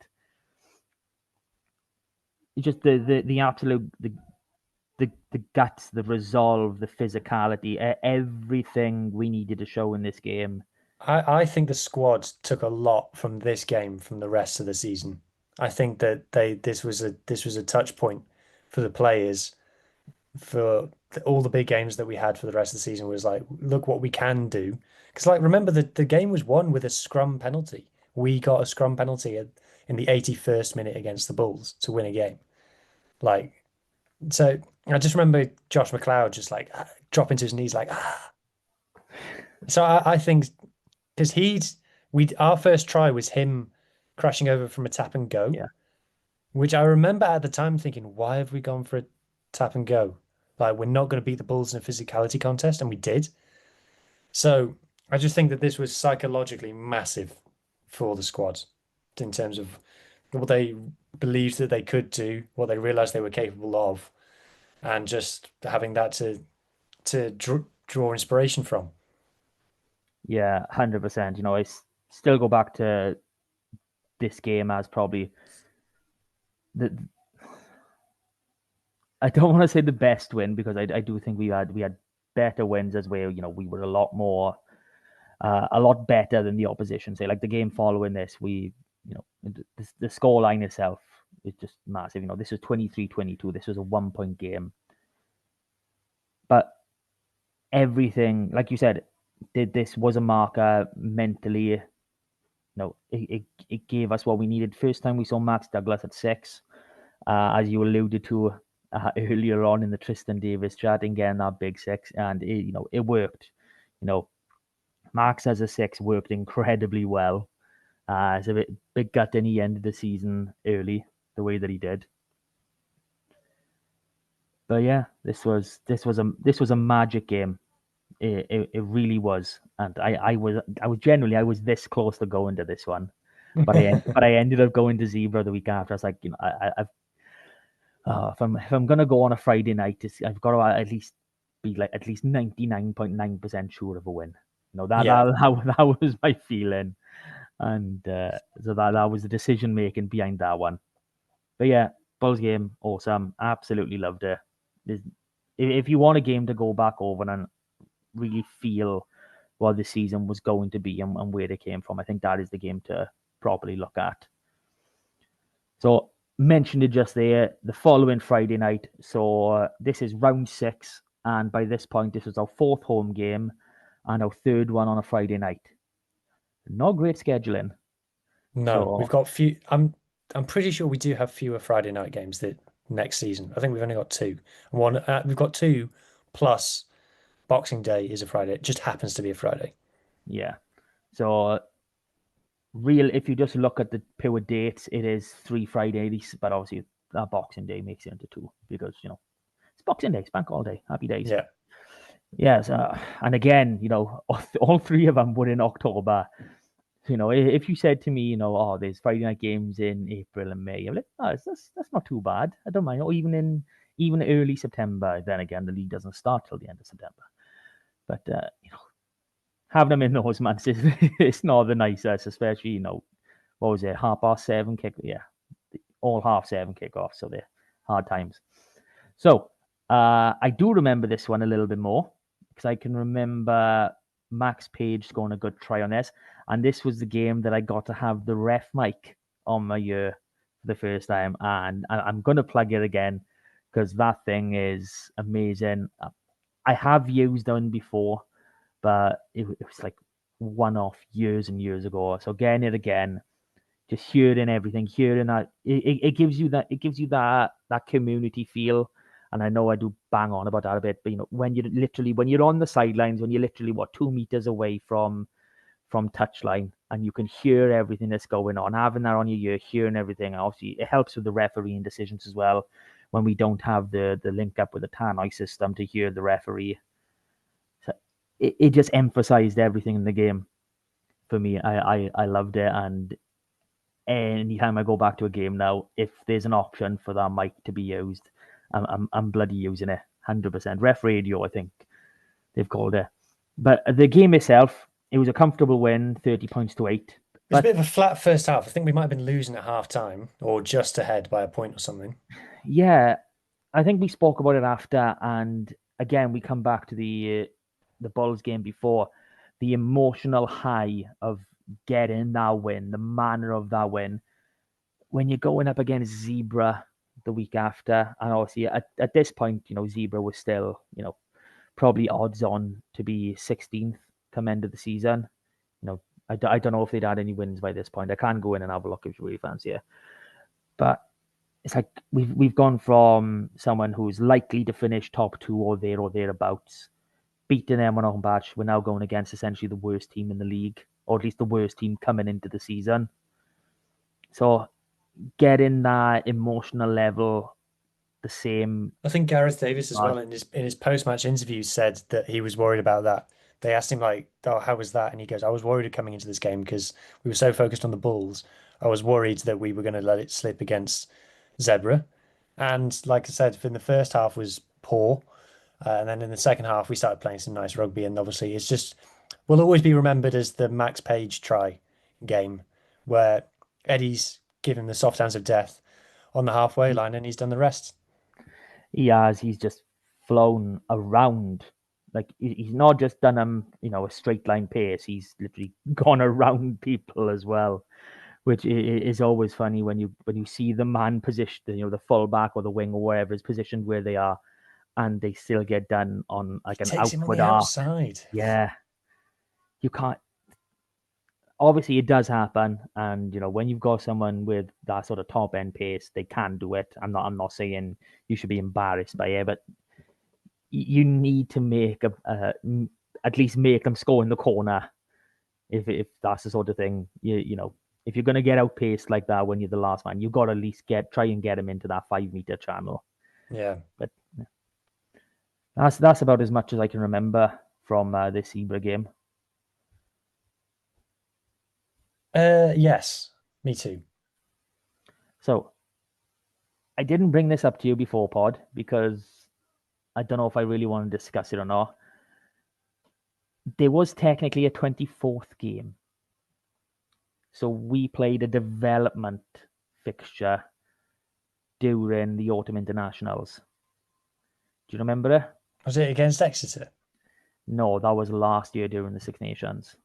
[SPEAKER 1] It's just the absolute the guts, the resolve, the physicality, everything we needed to show in this game.
[SPEAKER 2] I think the squad took a lot from this game from the rest of the season. I think that this was a touch point for the players for all the big games that we had for the rest of the season was like, look what we can do. Because like remember the game was won with a scrum penalty. We got a scrum penalty in the 81st minute against the Bulls to win a game. Like so I just remember Josh McLeod just like dropping to his knees like ah. So I think because we our first try was him crashing over from a tap and go,
[SPEAKER 1] Yeah,
[SPEAKER 2] which I remember at the time thinking, why have we gone for a tap and go? Like we're not going to beat the Bulls in a physicality contest, and we did. So I just think that this was psychologically massive for the squad in terms of what they believed that they could do, what they realized they were capable of, and just having that to draw inspiration from.
[SPEAKER 1] yeah, 100%. I still go back to this game as probably the I don't want to say the best win because I do think we had better wins as well. We were a lot better than the opposition. Say like the game following this, the score line itself is just massive. This was 23-22. This was a 1 point game, but everything, like you said, this was a marker mentally. It gave us what we needed. First time we saw Max Douglas at 6, as you alluded to earlier on in the Tristan Davis chat, and getting that big 6, and it worked. Max as a 6 worked incredibly well. It's a big gut in he ended the season early the way that he did. But yeah, this was a magic game. It really was, and I was this close to going to this one, but I ended up going to Zebra the week after. I was like, I've if I'm gonna go on a Friday night, I've got to at least be like at least 99.9% sure of a win. That
[SPEAKER 2] Yeah.
[SPEAKER 1] that was my feeling, and so that was the decision making behind that one. But yeah, Bulls game, awesome, absolutely loved it. If you want a game to go back over and really feel what the season was going to be and where it came from, I think that is the game to properly look at. So mentioned it just there, the following Friday night. So this is round 6, and by this point, this was our 4th home game and our 3rd one on a Friday night. Not great scheduling.
[SPEAKER 2] No, we've
[SPEAKER 1] So
[SPEAKER 2] got few. I'm pretty sure we do have fewer Friday night games that next season. I think we've only got two. One, we've got two plus Boxing Day is a Friday. It just happens to be a Friday.
[SPEAKER 1] yeah, so if you just look at the pure dates, it is 3 Fridays, but obviously that Boxing Day makes it into 2 because it's Boxing Day, it's bank holiday, happy days.
[SPEAKER 2] Yeah.
[SPEAKER 1] Yes, and again, all 3 of them were in October. If you said to me, oh, there's Friday night games in April and May, I'm like, oh, that's not too bad. I don't mind. Or even early September. Then again, the league doesn't start till the end of September. But having them in those months is it's not the nicest, especially what was it, 7:30 kick? Yeah, all 7:30 kickoff, so they're hard times. So I do remember this one a little bit more because I can remember Max Page scoring a good try on this, and this was the game that I got to have the ref mic on my ear for the first time, and I'm gonna plug it again because that thing is amazing. I have used one before, but it was like one-off years and years ago. So getting it again, just hearing everything, hearing that it gives you that community feel. And I know I do bang on about that a bit, but when you're on the sidelines, when you're literally 2 meters away from touchline, and you can hear everything that's going on, having that on your ear, hearing everything. Obviously, it helps with the refereeing decisions as well. When we don't have the link up with the TANI system to hear the referee, so it just emphasized everything in the game for me. I loved it, and anytime I go back to a game now, if there's an option for that mic to be used, I'm bloody using it 100%. Ref radio, I think they've called it. But the game itself, it was a comfortable win, 30 points to 8.
[SPEAKER 2] It was a bit
[SPEAKER 1] But
[SPEAKER 2] of a flat first half. I think we might have been losing at half time or just ahead by a point or something.
[SPEAKER 1] yeah, I think we spoke about it after, and again we come back to the Bulls game before, the emotional high of getting that win, the manner of that win. When you're going up against Zebra the week after, and obviously at this point, Zebra was still, probably odds on to be 16th come end of the season. I don't know if they'd had any wins by this point. I can go in and have a look if you really fancy it. But it's like we've gone from someone who's likely to finish top 2 or thereabouts, beating them on home batch. We're now going against essentially the worst team in the league, or at least the worst team coming into the season. So getting that emotional level the same.
[SPEAKER 2] I think Gareth Davis as well in his post-match interview said that he was worried about that. They asked him like, "Oh, how was that?" And he goes, "I was worried coming into this game because we were so focused on the Bulls. I was worried that we were going to let it slip against Zebra." And like I said, in the first half was poor, and then in the second half we started playing some nice rugby. And obviously, it's just will always be remembered as the Max Page try game where Eddie's given the soft hands of death on the halfway line, and he's done the rest.
[SPEAKER 1] He's just flown around. Like he's not just done a straight line pace. He's literally gone around people as well, which is always funny when you see the man position, the fullback or the wing or wherever is positioned where they are, and they still get done on like an
[SPEAKER 2] Takes him on
[SPEAKER 1] outward
[SPEAKER 2] the
[SPEAKER 1] arc.
[SPEAKER 2] outside.
[SPEAKER 1] Yeah, you can't. Obviously, it does happen, and when you've got someone with that sort of top end pace, they can do it. I'm not saying you should be embarrassed by it, but you need to make at least make them score in the corner if that's the sort of thing. If you're going to get outpaced like that when you're the last man, you've got to at least try and get them into that 5 meter channel.
[SPEAKER 2] Yeah.
[SPEAKER 1] But that's about as much as I can remember from this Zebra game.
[SPEAKER 2] Yes, me too.
[SPEAKER 1] So I didn't bring this up to you before, Pod, because I don't know if I really want to discuss it or not. There was technically a 24th game. So we played a development fixture during the Autumn Internationals. Do you remember it?
[SPEAKER 2] Was it against Exeter?
[SPEAKER 1] No, that was last year during the Six Nations.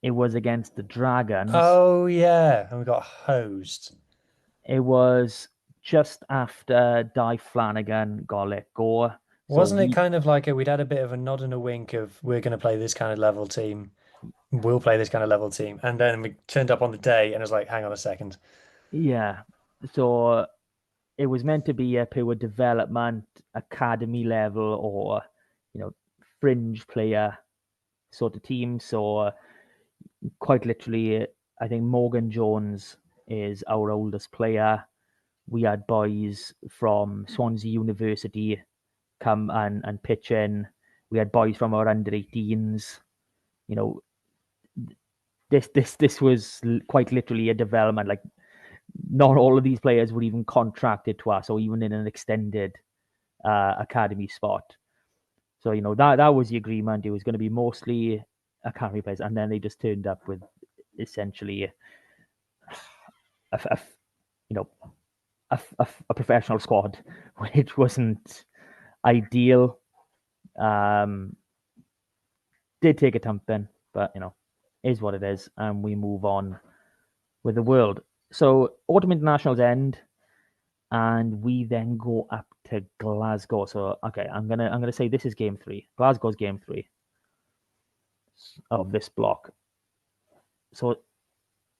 [SPEAKER 1] It was against the Dragons.
[SPEAKER 2] Oh yeah, and we got hosed.
[SPEAKER 1] It was just after Di Flanagan got let go.
[SPEAKER 2] Wasn't it kind of like we'd had a bit of a nod and a wink of we're going to play this kind of level team, we'll play this kind of level team, and then we turned up on the day and it was like, hang on a second.
[SPEAKER 1] Yeah. So it was meant to be a pure development, academy level, or fringe player sort of team. So quite literally, I think Morgan Jones is our oldest player. We had boys from Swansea University come and pitch in. We had boys from our under 18s. You know, this was quite literally a development. Like, not all of these players were even contracted to us, or even in an extended academy spot. So that was the agreement. It was going to be mostly academy players, and then they just turned up with essentially a you know a professional squad, which wasn't ideal. Did take a thumping, but is what it is, and we move on with the world. So autumn internationals end, and we then go up to Glasgow. So okay, I'm gonna say this is game 3. Glasgow's game 3 of this block. So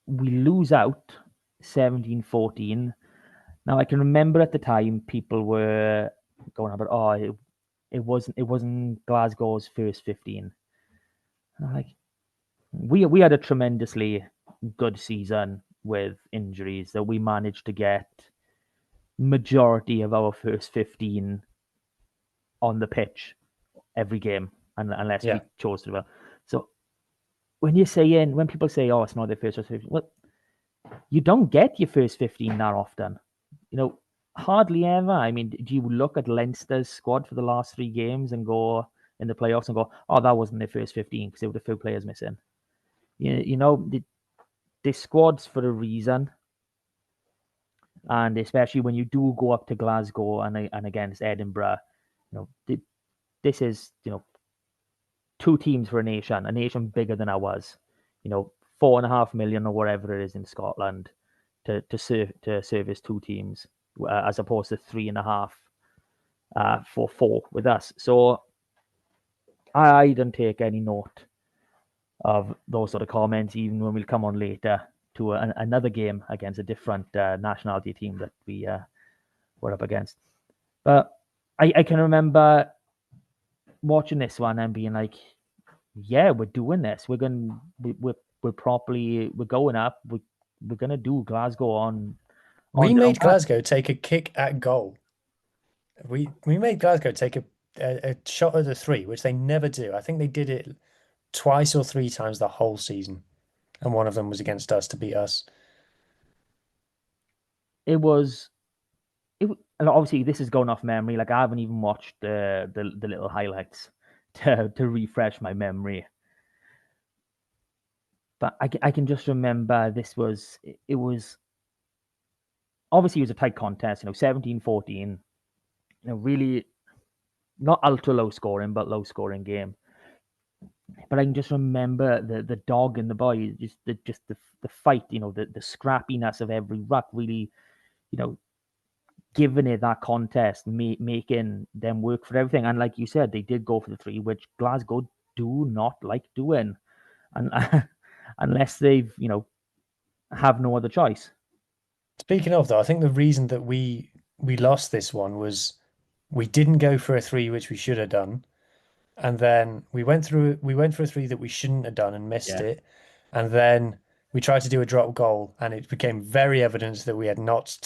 [SPEAKER 1] we lose out 17-14. Now I can remember at the time people were going about, it wasn't Glasgow's first 15. Like, we had a tremendously good season with injuries that we managed to get majority of our first 15 on the pitch every game, unless we chose to. So when people say, "Oh, it's not their first 15," well, you don't get your first 15 that often. Hardly ever. I mean, do you look at Leinster's squad for the last 3 games and go in the playoffs and go, "Oh, that wasn't their first 15 because there were a few players missing." The squad's for a reason, and especially when you do go up to Glasgow and against Edinburgh, this is 2 teams for a nation bigger than ours. 4.5 million or whatever it is in Scotland to service 2 teams, as opposed to 3.5 for 4 with us. So I don't take any note of those sort of comments, even when we'll come on later to another game against a different nationality team that we were up against. But I can remember watching this one and being like, yeah, we're doing this. We're going up. We're gonna do Glasgow on.
[SPEAKER 2] We made Glasgow take a kick at goal. We made Glasgow take a shot at the 3, which they never do. I think they did it twice or 3 times the whole season, and one of them was against us to beat us.
[SPEAKER 1] And obviously this is going off memory. Like, I haven't even watched the little highlights to refresh my memory. But I can just remember it was obviously it was a tight contest, 17-14, really not ultra low scoring, but low scoring game. But I can just remember the dog and the boy, just the fight, the scrappiness of every ruck, really, giving it that contest, making them work for everything. And like you said, they did go for the 3, which Glasgow do not like doing, and unless they've have no other choice.
[SPEAKER 2] Speaking of, though, I think the reason that we lost this one was we didn't go for a 3, which we should have done, and then we went for a 3 that we shouldn't have done and missed it, and then we tried to do a drop goal, and it became very evident that we had not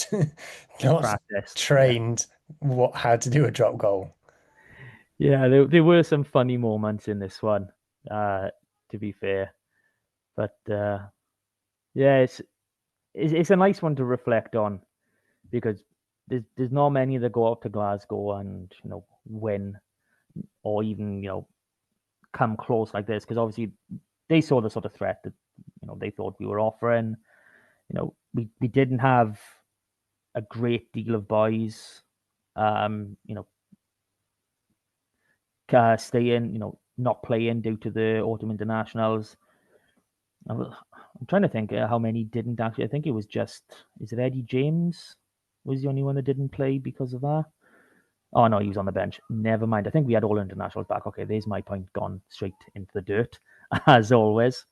[SPEAKER 2] trained how to do a drop goal.
[SPEAKER 1] Yeah, there were some funny moments in this one, to be fair, but yeah, it's a nice one to reflect on, because there's not many that go out to Glasgow and win, or even come close like this, because obviously they saw the sort of threat that they thought we were offering. We didn't have a great deal of boys, staying, not playing due to the autumn internationals. I'm trying to think how many didn't actually. I think it was just, is it Eddie James was the only one that didn't play because of that? Oh no, he was on the bench. Never mind. I think we had all internationals back. Okay, there's my point gone straight into the dirt, as always.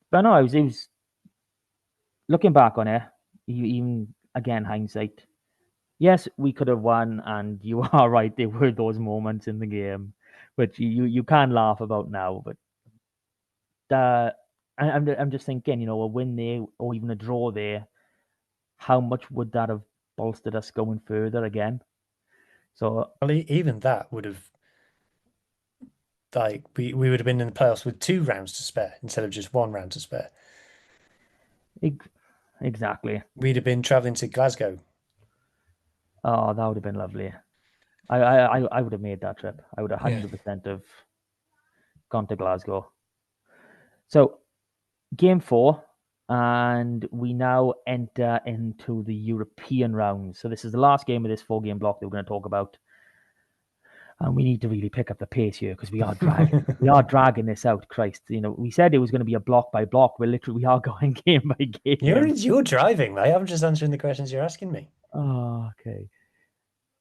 [SPEAKER 1] But no, it was looking back on it, even again, hindsight. Yes, we could have won, and you are right. There were those moments in the game, which you can laugh about now. But I'm just thinking, a win there or even a draw there, how much would that have bolstered us going further again? So
[SPEAKER 2] Well, even that would have like we would have been in the playoffs with 2 rounds to spare instead of just 1 round to spare.
[SPEAKER 1] ex- exactly.
[SPEAKER 2] We'd have been traveling to Glasgow.
[SPEAKER 1] Oh, that would have been lovely. I would have made that trip. I would have
[SPEAKER 2] Yeah.
[SPEAKER 1] 100% have gone to Glasgow. So game four, and we now enter into the European round. So this is the last game of this 4 game block that we're going to talk about. And we need to really pick up the pace here because we are dragging this out. Christ, we said it was going to be a block by block. We are going game by game.
[SPEAKER 2] You're driving, mate. I'm just answering the questions you're asking me.
[SPEAKER 1] Oh, okay.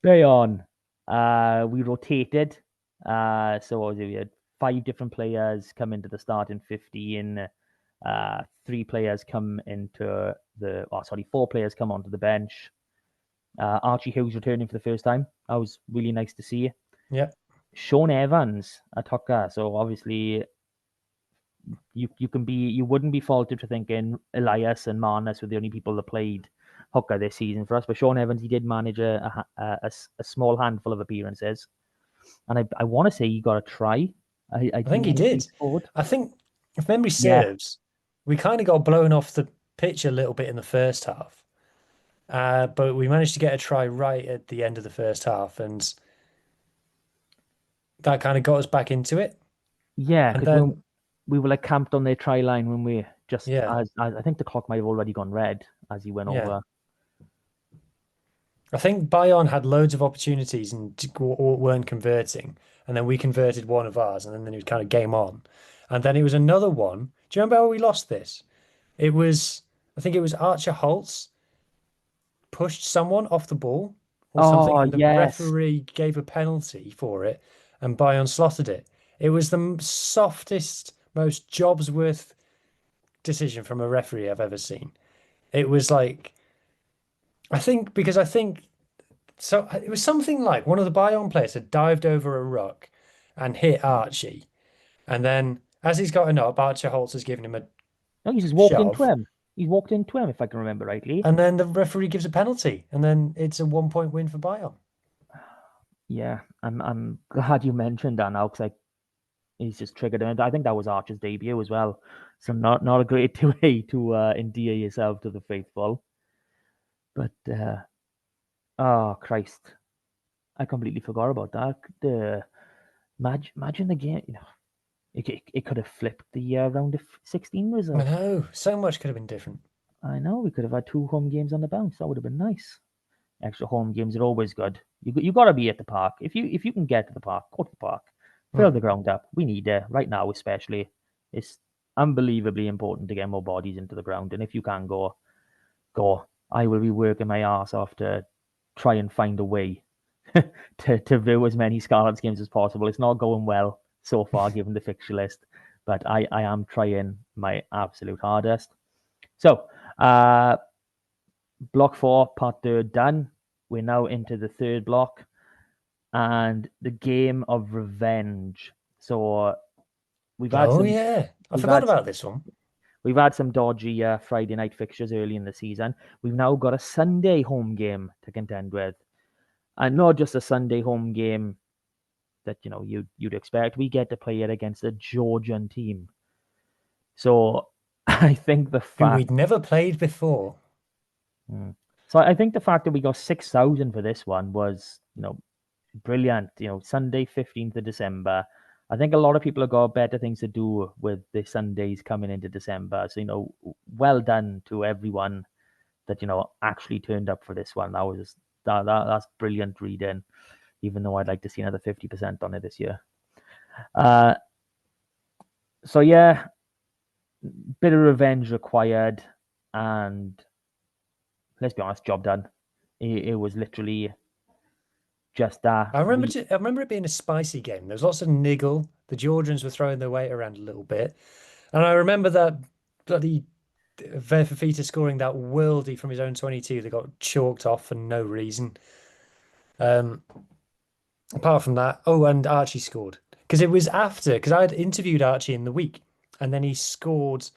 [SPEAKER 1] Play on. We rotated. So what was it? We had 5 different players come into the starting 15. 3 players come into the 4 players come onto the bench. Archie Hughes returning for the first time. That was really nice to see.
[SPEAKER 2] Yeah.
[SPEAKER 1] Sean Evans at hooker. So obviously you wouldn't be faulted for thinking Elias and Marnus were the only people that played hooker this season for us. But Sean Evans, he did manage a small handful of appearances, and I want to say he got a try. I
[SPEAKER 2] I
[SPEAKER 1] do
[SPEAKER 2] think he
[SPEAKER 1] want to say he
[SPEAKER 2] did.
[SPEAKER 1] scored.
[SPEAKER 2] I think, if memory
[SPEAKER 1] Yeah,
[SPEAKER 2] serves, we kind of got blown off the pitch a little bit in the first half. But we managed to get a try right at the end of the first half, and that kind of got us back into it.
[SPEAKER 1] yeah,
[SPEAKER 2] And
[SPEAKER 1] because when
[SPEAKER 2] then,
[SPEAKER 1] we were like camped on their try line when we just
[SPEAKER 2] yeah,
[SPEAKER 1] as I think the clock might have already gone red as he went
[SPEAKER 2] yeah.
[SPEAKER 1] over.
[SPEAKER 2] I think Bayern had loads of opportunities and weren't converting. And then we converted one of ours, and then it was kind of game on. And then it was another one. Do you remember how we lost this? It was, I think it was Archer Holtz pushed someone off the ball or something,
[SPEAKER 1] Oh
[SPEAKER 2] and the
[SPEAKER 1] yes,
[SPEAKER 2] referee gave a penalty for it, and Bayern slotted it. It was the softest, most jobs worth decision from a referee I've ever seen. It was like, I think so. It was something like one of the Bayern players had dived over a ruck and hit Archie, and then as he's gotten up, Archer Holtz has given him a
[SPEAKER 1] no, he just walked into
[SPEAKER 2] shove,
[SPEAKER 1] him. He walked into him, if I can remember rightly.
[SPEAKER 2] and then the referee gives a penalty, and then it's a 1 point win for Bayern.
[SPEAKER 1] Yeah, I'm glad you mentioned that now because he's just triggered him. I think that was Archer's debut as well. So not a great way to endear yourself to the faithful. But oh Christ, I completely forgot about that. Imagine the game. It could have flipped the round of 16
[SPEAKER 2] I
[SPEAKER 1] result.
[SPEAKER 2] know, so much could have been different.
[SPEAKER 1] I know we could have had 2 home games on the bounce. That would have been nice. Extra home games are always good. You got to be at the park. If you can get to the park, go to the park. Fill
[SPEAKER 2] Mm.
[SPEAKER 1] the ground up. We need it right now, especially. It's unbelievably important to get more bodies into the ground. And if you can go, go. I will be working my ass off to try and find a way to view as many Scarlets games as possible. It's not going well so far, given the fixture list, but I am trying my absolute hardest. So, block 4, part 3 done. We're now into the third block and the game of revenge. So we've had
[SPEAKER 2] Oh
[SPEAKER 1] some
[SPEAKER 2] yeah, I
[SPEAKER 1] we've
[SPEAKER 2] forgot
[SPEAKER 1] had
[SPEAKER 2] about this one.
[SPEAKER 1] we've had some dodgy Friday night fixtures early in the season. We've now got a Sunday home game to contend with, and not just a Sunday home game that you'd expect. We get to play it against a Georgian team. So I think the
[SPEAKER 2] Who
[SPEAKER 1] fact
[SPEAKER 2] we'd never played before.
[SPEAKER 1] Mm. So I think the fact that we got 6,000 for this one was, brilliant. Sunday, 15th of December. I think a lot of people have got better things to do with the Sundays coming into December. So, well done to everyone that, actually turned up for this one. That's brilliant reading, even though I'd like to see another 50% on it this year. Uh, so yeah, bit of revenge required, and let's be honest, job done. It was literally just that.
[SPEAKER 2] I remember it being a spicy game. There was lots of niggle. The Georgians were throwing their weight around a little bit, and I remember that bloody Verfafita scoring that worldie from his own 22 that got chalked off for no reason. Um, Apart from that, oh, and Archie scored because it was after because I had interviewed Archie in the week, and then he scored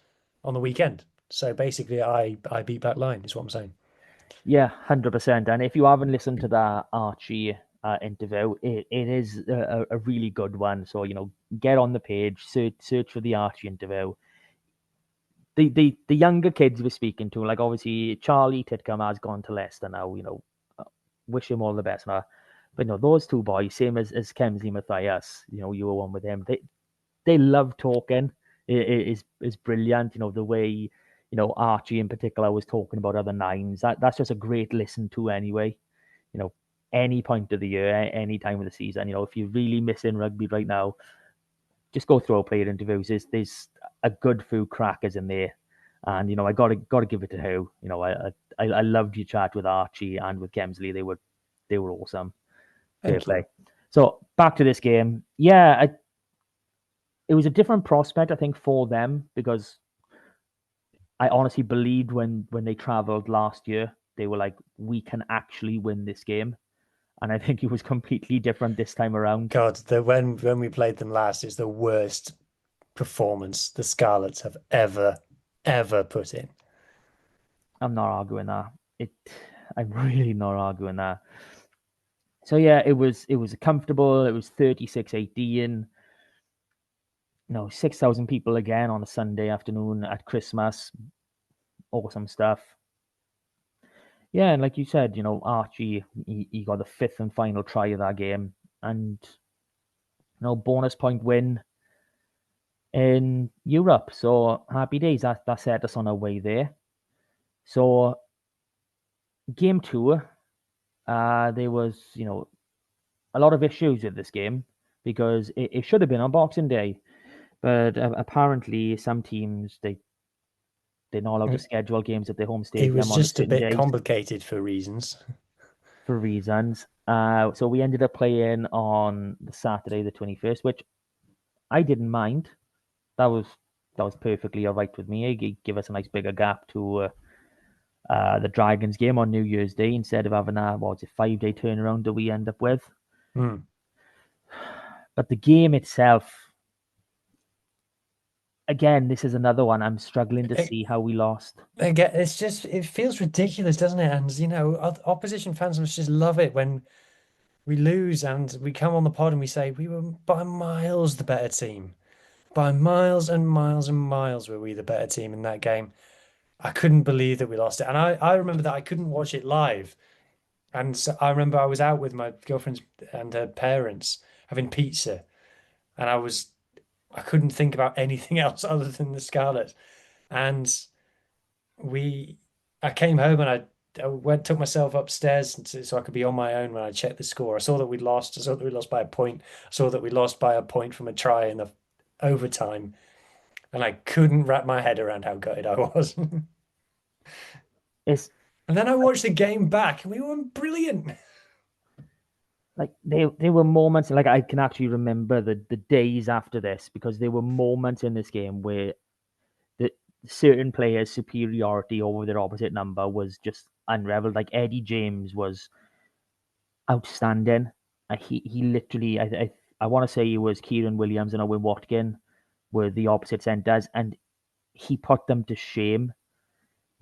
[SPEAKER 2] on the weekend. So basically, I beat back line is what I'm saying.
[SPEAKER 1] Yeah, 100%. And if you haven't listened to that Archie interview, it is a really good one. So, get on the page, search for the Archie interview. The younger kids we're speaking to, like obviously Charlie Titcombe has gone to Leicester now, wish him all the best now. But no, those two boys, same as Kemsley Matthias, you were one with him. They love talking. It is brilliant. The way Archie in particular was talking about other nines. That's just a great listen to anyway. Any point of the year, any time of the season. If you're really missing rugby right now, just go through our player interviews. There's a good few crackers in there, and I gotta give it to who. I loved your chat with Archie and with Kemsley. They were awesome. Fair
[SPEAKER 2] Thank you.
[SPEAKER 1] play. So back to this game. Yeah, it was a different prospect, I think, for them because I honestly believed when they travelled last year, they were like, we can actually win this game. And I think it was completely different this time around.
[SPEAKER 2] God, when we played them last, it's the worst performance the Scarlets have ever put in.
[SPEAKER 1] I'm not arguing that. I'm really not arguing that. So yeah, it was comfortable. It was 36-18. 6,000 people again on a Sunday afternoon at Christmas. Awesome stuff. Yeah, and like you said, Archie, he got the fifth and final try of that game. And, bonus point win in Europe. So happy days. That set us on our way there. So game two, there was, a lot of issues with this game because it should have been on Boxing Day. But apparently some teams, they're not allowed to schedule games at their home
[SPEAKER 2] It was
[SPEAKER 1] stadium on a
[SPEAKER 2] just a
[SPEAKER 1] certain
[SPEAKER 2] bit
[SPEAKER 1] day
[SPEAKER 2] complicated for reasons.
[SPEAKER 1] for reasons. So we ended up playing on the Saturday, the 21st, which I didn't mind. That was perfectly all right with me. It give us a nice bigger gap to the Dragons game on New Year's Day instead of having a 5-day turnaround that we end up with.
[SPEAKER 2] Hmm.
[SPEAKER 1] But the game itself, again, this is another one I'm struggling to see how we lost.
[SPEAKER 2] Again, it feels ridiculous, doesn't it? And opposition fans must just love it when we lose and we come on the pod and we say we were by miles the better team. By miles and miles and miles were we the better team in that game. I couldn't believe that we lost it. And I remember that I couldn't watch it live. And so I remember I was out with my girlfriend and her parents having pizza. And I couldn't think about anything else other than the Scarlets. And we I came home and I took myself upstairs so I could be on my own when I checked the score. I saw that we'd lost. I saw that we lost by a point. I saw that we lost by a point from a try in the overtime, and I couldn't wrap my head around how gutted I was.
[SPEAKER 1] It's
[SPEAKER 2] And then I watched the game back, and we were brilliant.
[SPEAKER 1] like there were moments, like I can actually remember the days after this because there were moments in this game where the certain players' superiority over their opposite number was just unraveled. Like Eddie James was outstanding. He literally, I want to say he was Kieran Williams and Owen Watkin were the opposite centres, and he put them to shame.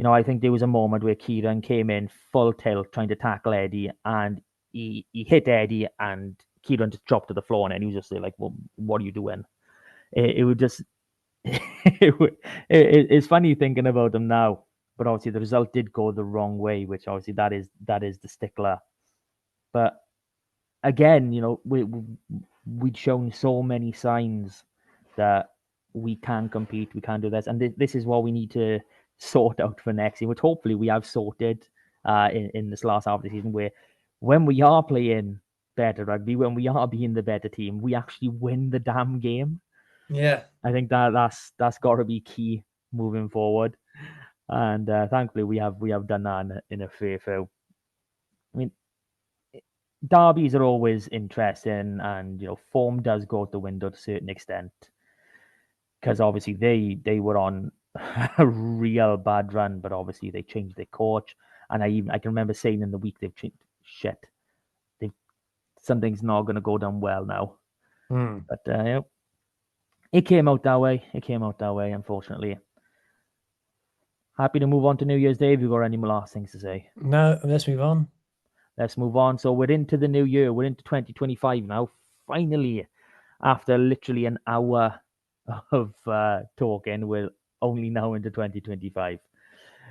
[SPEAKER 1] I think there was a moment where Kieran came in full tilt trying to tackle Eddie, and he hit Eddie, and Kieran just dropped to the floor, and he was just like, "Well, what are you doing?" It would just, it's funny thinking about them now, but obviously the result did go the wrong way, which obviously that is the stickler. But again, we'd shown so many signs that we can compete, we can do this, and this is what we need to sort out for next year, which hopefully we have sorted in this last half of the season, where when we are playing better rugby, when we are being the better team, we actually win the damn game.
[SPEAKER 2] Yeah.
[SPEAKER 1] I think that's got to be key moving forward, and thankfully we have done that in a fair few. I mean, derbies are always interesting, and form does go out the window to a certain extent because obviously they were on a real bad run, but obviously they changed their coach, and I can remember saying in the week they've changed shit. They Something's not going to go down well now,
[SPEAKER 2] Hmm.
[SPEAKER 1] but it came out that way. It came out that way, unfortunately. Happy to move on to New Year's Day. Have you got any last things to say?
[SPEAKER 2] No, let's move on.
[SPEAKER 1] Let's move on. So we're into the new year. We're into 2025 now. Finally, after literally an hour of talking, we're only now into 2025.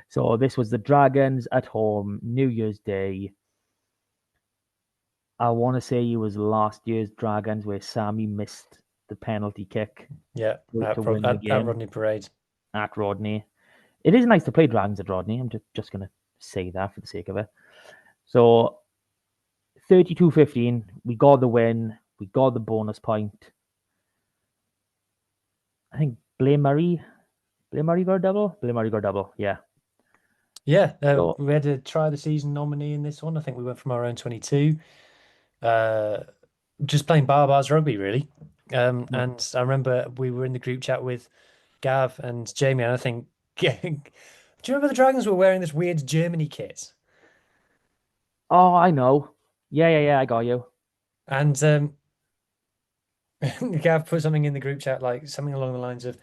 [SPEAKER 1] So this was the Dragons at home, New Year's Day. I want to say it was last year's Dragons where Sammy missed the penalty kick
[SPEAKER 2] Yeah,
[SPEAKER 1] to win the
[SPEAKER 2] at
[SPEAKER 1] game
[SPEAKER 2] Rodney Parade.
[SPEAKER 1] at Rodney. It is nice to play Dragons at Rodney. I'm just going to say that for the sake of it. So 32-15, we got the win. We got the bonus point. I think Blaine Murray got a double. Blaine Murray got a double. Yeah.
[SPEAKER 2] Yeah,
[SPEAKER 1] So
[SPEAKER 2] we had a try of the season nominee in this one. I think we went from our own 22. Uh, just playing bars rugby, really. And I remember we were in the group chat with Gav and Jamie, and I think, do you remember the Dragons were wearing this weird Germany kit?
[SPEAKER 1] oh, I know. Yeah. I got you.
[SPEAKER 2] And Gav put something in the group chat, like something along the lines of,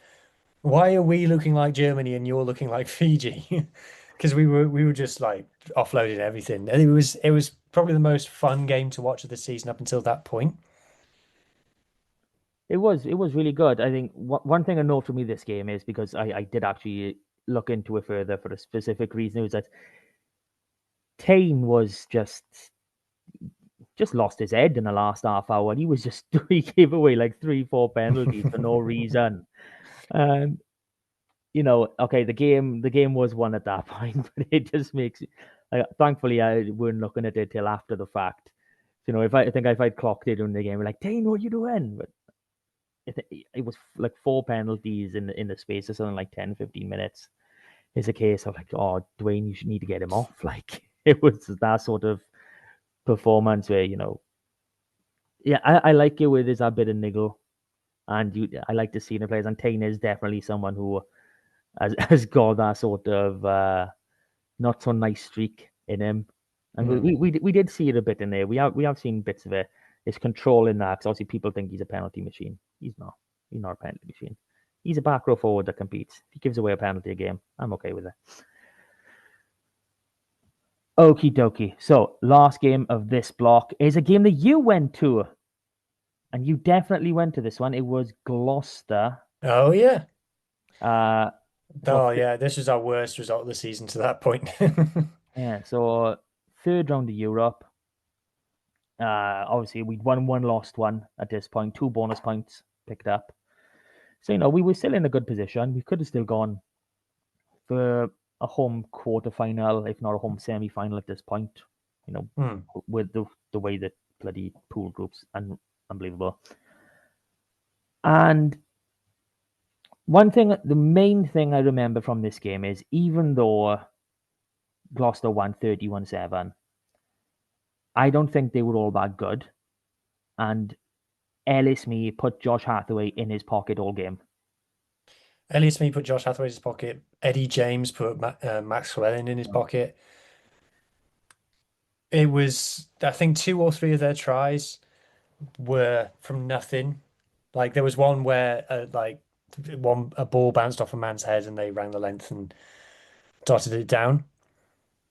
[SPEAKER 2] "Why are we looking like Germany and you're looking like Fiji?" Because we were just like offloading everything, and it was probably the most fun game to watch of the season up until that point.
[SPEAKER 1] It was really good. I think one thing I note from me this game is because I did actually look into it further for a specific reason. It was that Tane was just lost his head in the last half hour. He was just he gave away like 3-4 penalties for no reason. And okay, the game was won at that point, but it just makes thankfully I weren't looking at it till after the fact. If I'd clocked it during the game, we're like, Dane, what are you doing? But it was like 4 penalties in the space of something like 10, 15 minutes. It's a case of like, oh, Dwayne, you should need to get him off. Like it was that sort of performance where, yeah, I like it with his a bit of niggle. And I like to see the players. And Tane is definitely someone who has got that sort of not so nice streak in him. And
[SPEAKER 2] Mm.
[SPEAKER 1] we did see it a bit in there. We have seen bits of it. His control in that, because obviously people think he's a penalty machine. He's not. He's not a penalty machine. He's a back row forward that competes. If he gives away a penalty a game, I'm okay with it. Okie dokie. So last game of this block is a game that you went to, and you definitely went to this one. It was Gloucester.
[SPEAKER 2] Oh yeah.
[SPEAKER 1] Uh, so
[SPEAKER 2] Oh yeah, this was our worst result of the season to that point.
[SPEAKER 1] yeah, so third round of Europe. Obviously, we'd won one, lost one at this point, 2 bonus points picked up. So, we were still in a good position. We could have still gone for a home quarter-final, if not a home semi-final at this point, you know,
[SPEAKER 2] Hmm.
[SPEAKER 1] with the way that bloody pool groups and unbelievable. And the main thing I remember from this game is even though Gloucester won 31-7, I don't think they were all that good. And Ellis Me put Josh Hathaway in his pocket all game.
[SPEAKER 2] Elliot Smith put Josh Hathaway in his pocket. Eddie James put Max Llewellyn in his pocket. It was, I think, two or three of their tries were from nothing. Like there was one where a ball bounced off a man's head and they ran the length and dotted it down.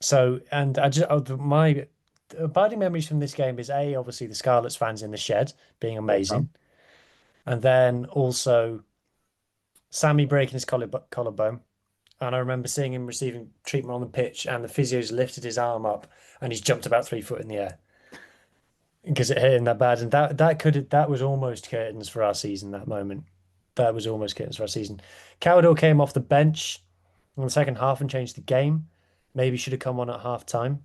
[SPEAKER 2] So, and I just my abiding memories from this game is obviously the Scarlets fans in the shed being
[SPEAKER 1] Well,
[SPEAKER 2] amazing, and then also Sammy breaking his collarbone. And I remember seeing him receiving treatment on the pitch, and the physios lifted his arm up, and he's jumped about 3 foot in the air because it hit him that bad. And that was almost curtains for our season. That moment, that was almost curtains for our season. Cowdell came off the bench in the second half and changed the game. Maybe should have come on at half time.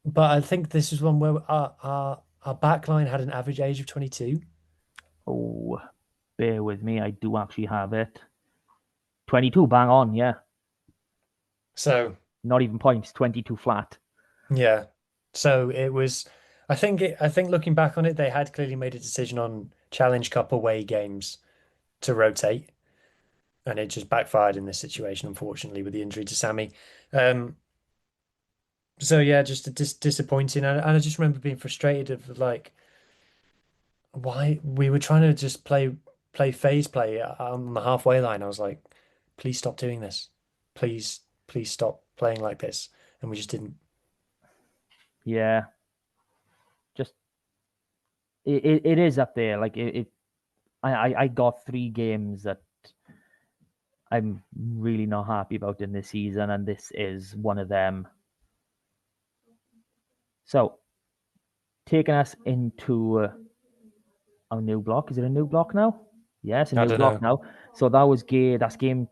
[SPEAKER 2] But I think this is one where our back line had an average age of 22.
[SPEAKER 1] oh, bear with me. I do actually have it. 22, bang on. Yeah.
[SPEAKER 2] So
[SPEAKER 1] Not even points, 22 flat.
[SPEAKER 2] yeah. So it was I think looking back on it, they had clearly made a decision on Challenge Cup away games to rotate. And it just backfired in this situation, unfortunately, with the injury to Sammy. Um, so yeah, just disappointing. And I just remember being frustrated of like why we were trying to just play phase play on the halfway line. I was like, please stop doing this. Please stop playing like this. And we just didn't.
[SPEAKER 1] Yeah, just it is up there. Like I got 3 games that I'm really not happy about in this season, and this is one of them. So, taking us into our new block. Is it a new block now? Yes, a
[SPEAKER 2] I
[SPEAKER 1] new
[SPEAKER 2] don't
[SPEAKER 1] block
[SPEAKER 2] know.
[SPEAKER 1] now. So that's game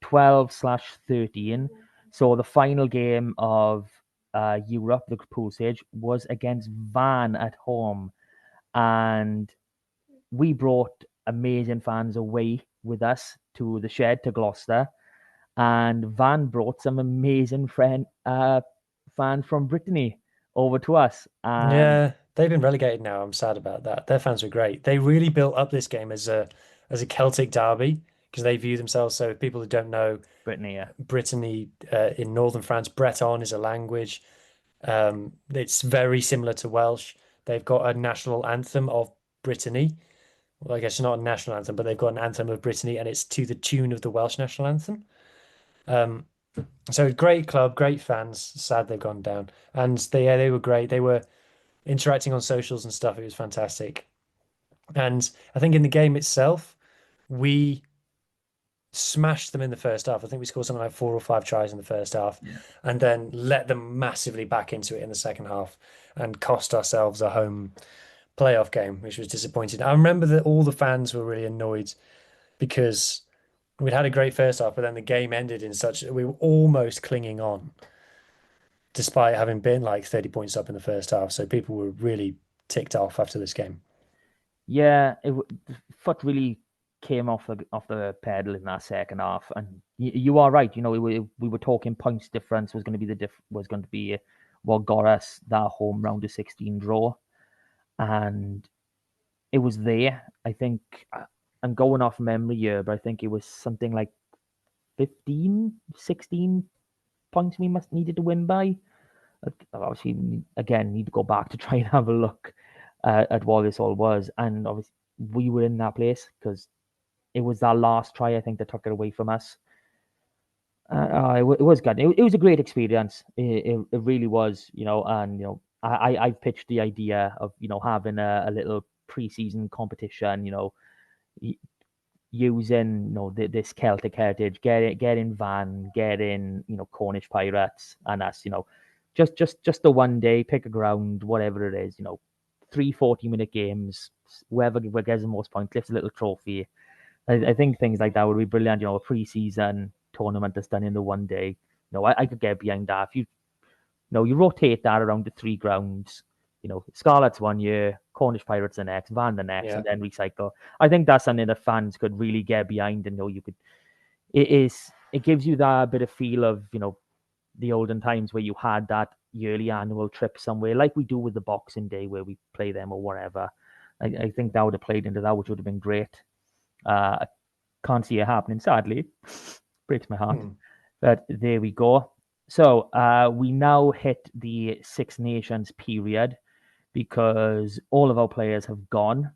[SPEAKER 1] 12/13. So the final game of Europe, the pool stage, was against Van at home, and we brought amazing fans away with us to the shed to Gloucester, and Van brought some amazing fans from Brittany over to us, and
[SPEAKER 2] Yeah, they've been relegated now. I'm sad about that. Their fans were great. They really built up this game as a Celtic derby because they view themselves. So people who don't know,
[SPEAKER 1] Brittany, yeah.
[SPEAKER 2] Brittany in northern France, Breton is a language. It's very similar to Welsh. They've got a national anthem of Brittany. Well, I guess it's not a national anthem, but they've got an anthem of Brittany, and it's to the tune of the Welsh national anthem. Um, so great club, great fans. Sad they've gone down, and they were great. They were interacting on socials and stuff. It was fantastic. And I think in the game itself, we smashed them in the first half. I think we scored something like 4 or 5 tries in the first half,
[SPEAKER 1] Yeah.
[SPEAKER 2] and then let them massively back into it in the second half and cost ourselves a home playoff game, which was disappointing. I remember that all the fans were really annoyed because we'd had a great first half, but then the game ended in such we were almost clinging on, despite having been like 30 points up in the first half. So people were really ticked off after this game.
[SPEAKER 1] Yeah, the foot really came off the pedal in that second half, and you are right. You know, we were talking points difference was going to be was going to be what got us that home round of 16 draw, and it was there. I think I'm going off memory here, but I think it was something like 15, 16 points we must needed to win by. Obviously, again, need to go back to try and have a look at what this all was. And obviously, we were in that place because it was that last try, I think, that took it away from us. It was good. It was a great experience. It really was, you know. And I've pitched the idea of having a little preseason competition. Using this Celtic heritage, getting Van, getting Cornish Pirates, and us, just the one day, pick a ground, whatever it is, 3 40-minute games, whoever gets the most points lifts a little trophy. I think things like that would be brilliant. A pre-season tournament that's done in the one day. I could get behind that. If you rotate that around the 3 grounds. Scarlets one year, Cornish Pirates the next, Van the next,
[SPEAKER 2] Yeah.
[SPEAKER 1] and then recycle. I think that's something that fans could really get behind, and you could. It gives you that bit of feel of the olden times where you had that yearly annual trip somewhere, like we do with the Boxing Day where we play them or whatever. I think that would have played into that, which would have been great. I can't see it happening, sadly. Breaks my heart.
[SPEAKER 2] Hmm.
[SPEAKER 1] But there we go. So we now hit the Six Nations period because all of our players have gone,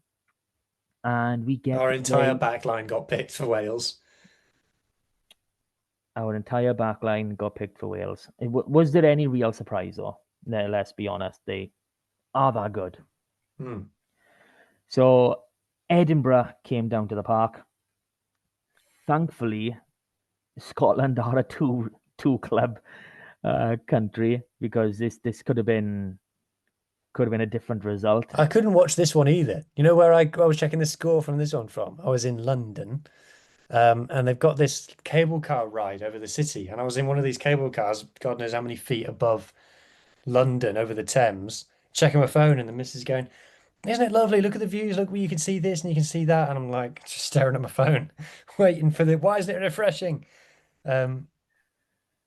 [SPEAKER 1] and we get
[SPEAKER 2] Our
[SPEAKER 1] to
[SPEAKER 2] entire
[SPEAKER 1] play.
[SPEAKER 2] back line got picked for Wales.
[SPEAKER 1] Our entire back line got picked for Wales. Was there any real surprise, though? No, let's be honest. They are that good.
[SPEAKER 2] Hmm.
[SPEAKER 1] So Edinburgh came down to the park. Thankfully, Scotland are a two club country because this could have been a different result.
[SPEAKER 2] I couldn't watch this one either. You know where I was checking the score from this one from? I was in London, and they've got this cable car ride over the city, and I was in one of these cable cars, God knows how many feet above London over the Thames, checking my phone, and the missus going, "Isn't it lovely? Look at the views. Look where you can see this and you can see that." And I'm like just staring at my phone, waiting for the. Why isn't it refreshing? Um,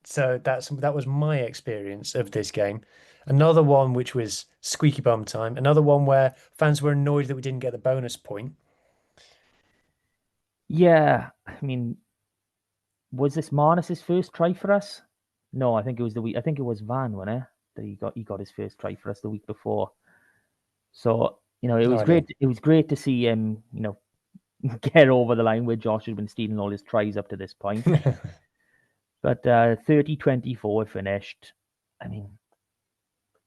[SPEAKER 2] so that was my experience of this game. Another one which was squeaky bum time. Another one where fans were annoyed that we didn't get the bonus point.
[SPEAKER 1] Yeah, I mean, was this Marnus's first try for us? No, I think it was the week. I think it was Van, wasn't it? That he got his first try for us the week before. So it
[SPEAKER 2] No
[SPEAKER 1] was
[SPEAKER 2] idea.
[SPEAKER 1] great. It was great to see him. get over the line where Josh had been stealing all his tries up to this point. But 30-24 finished. I mean,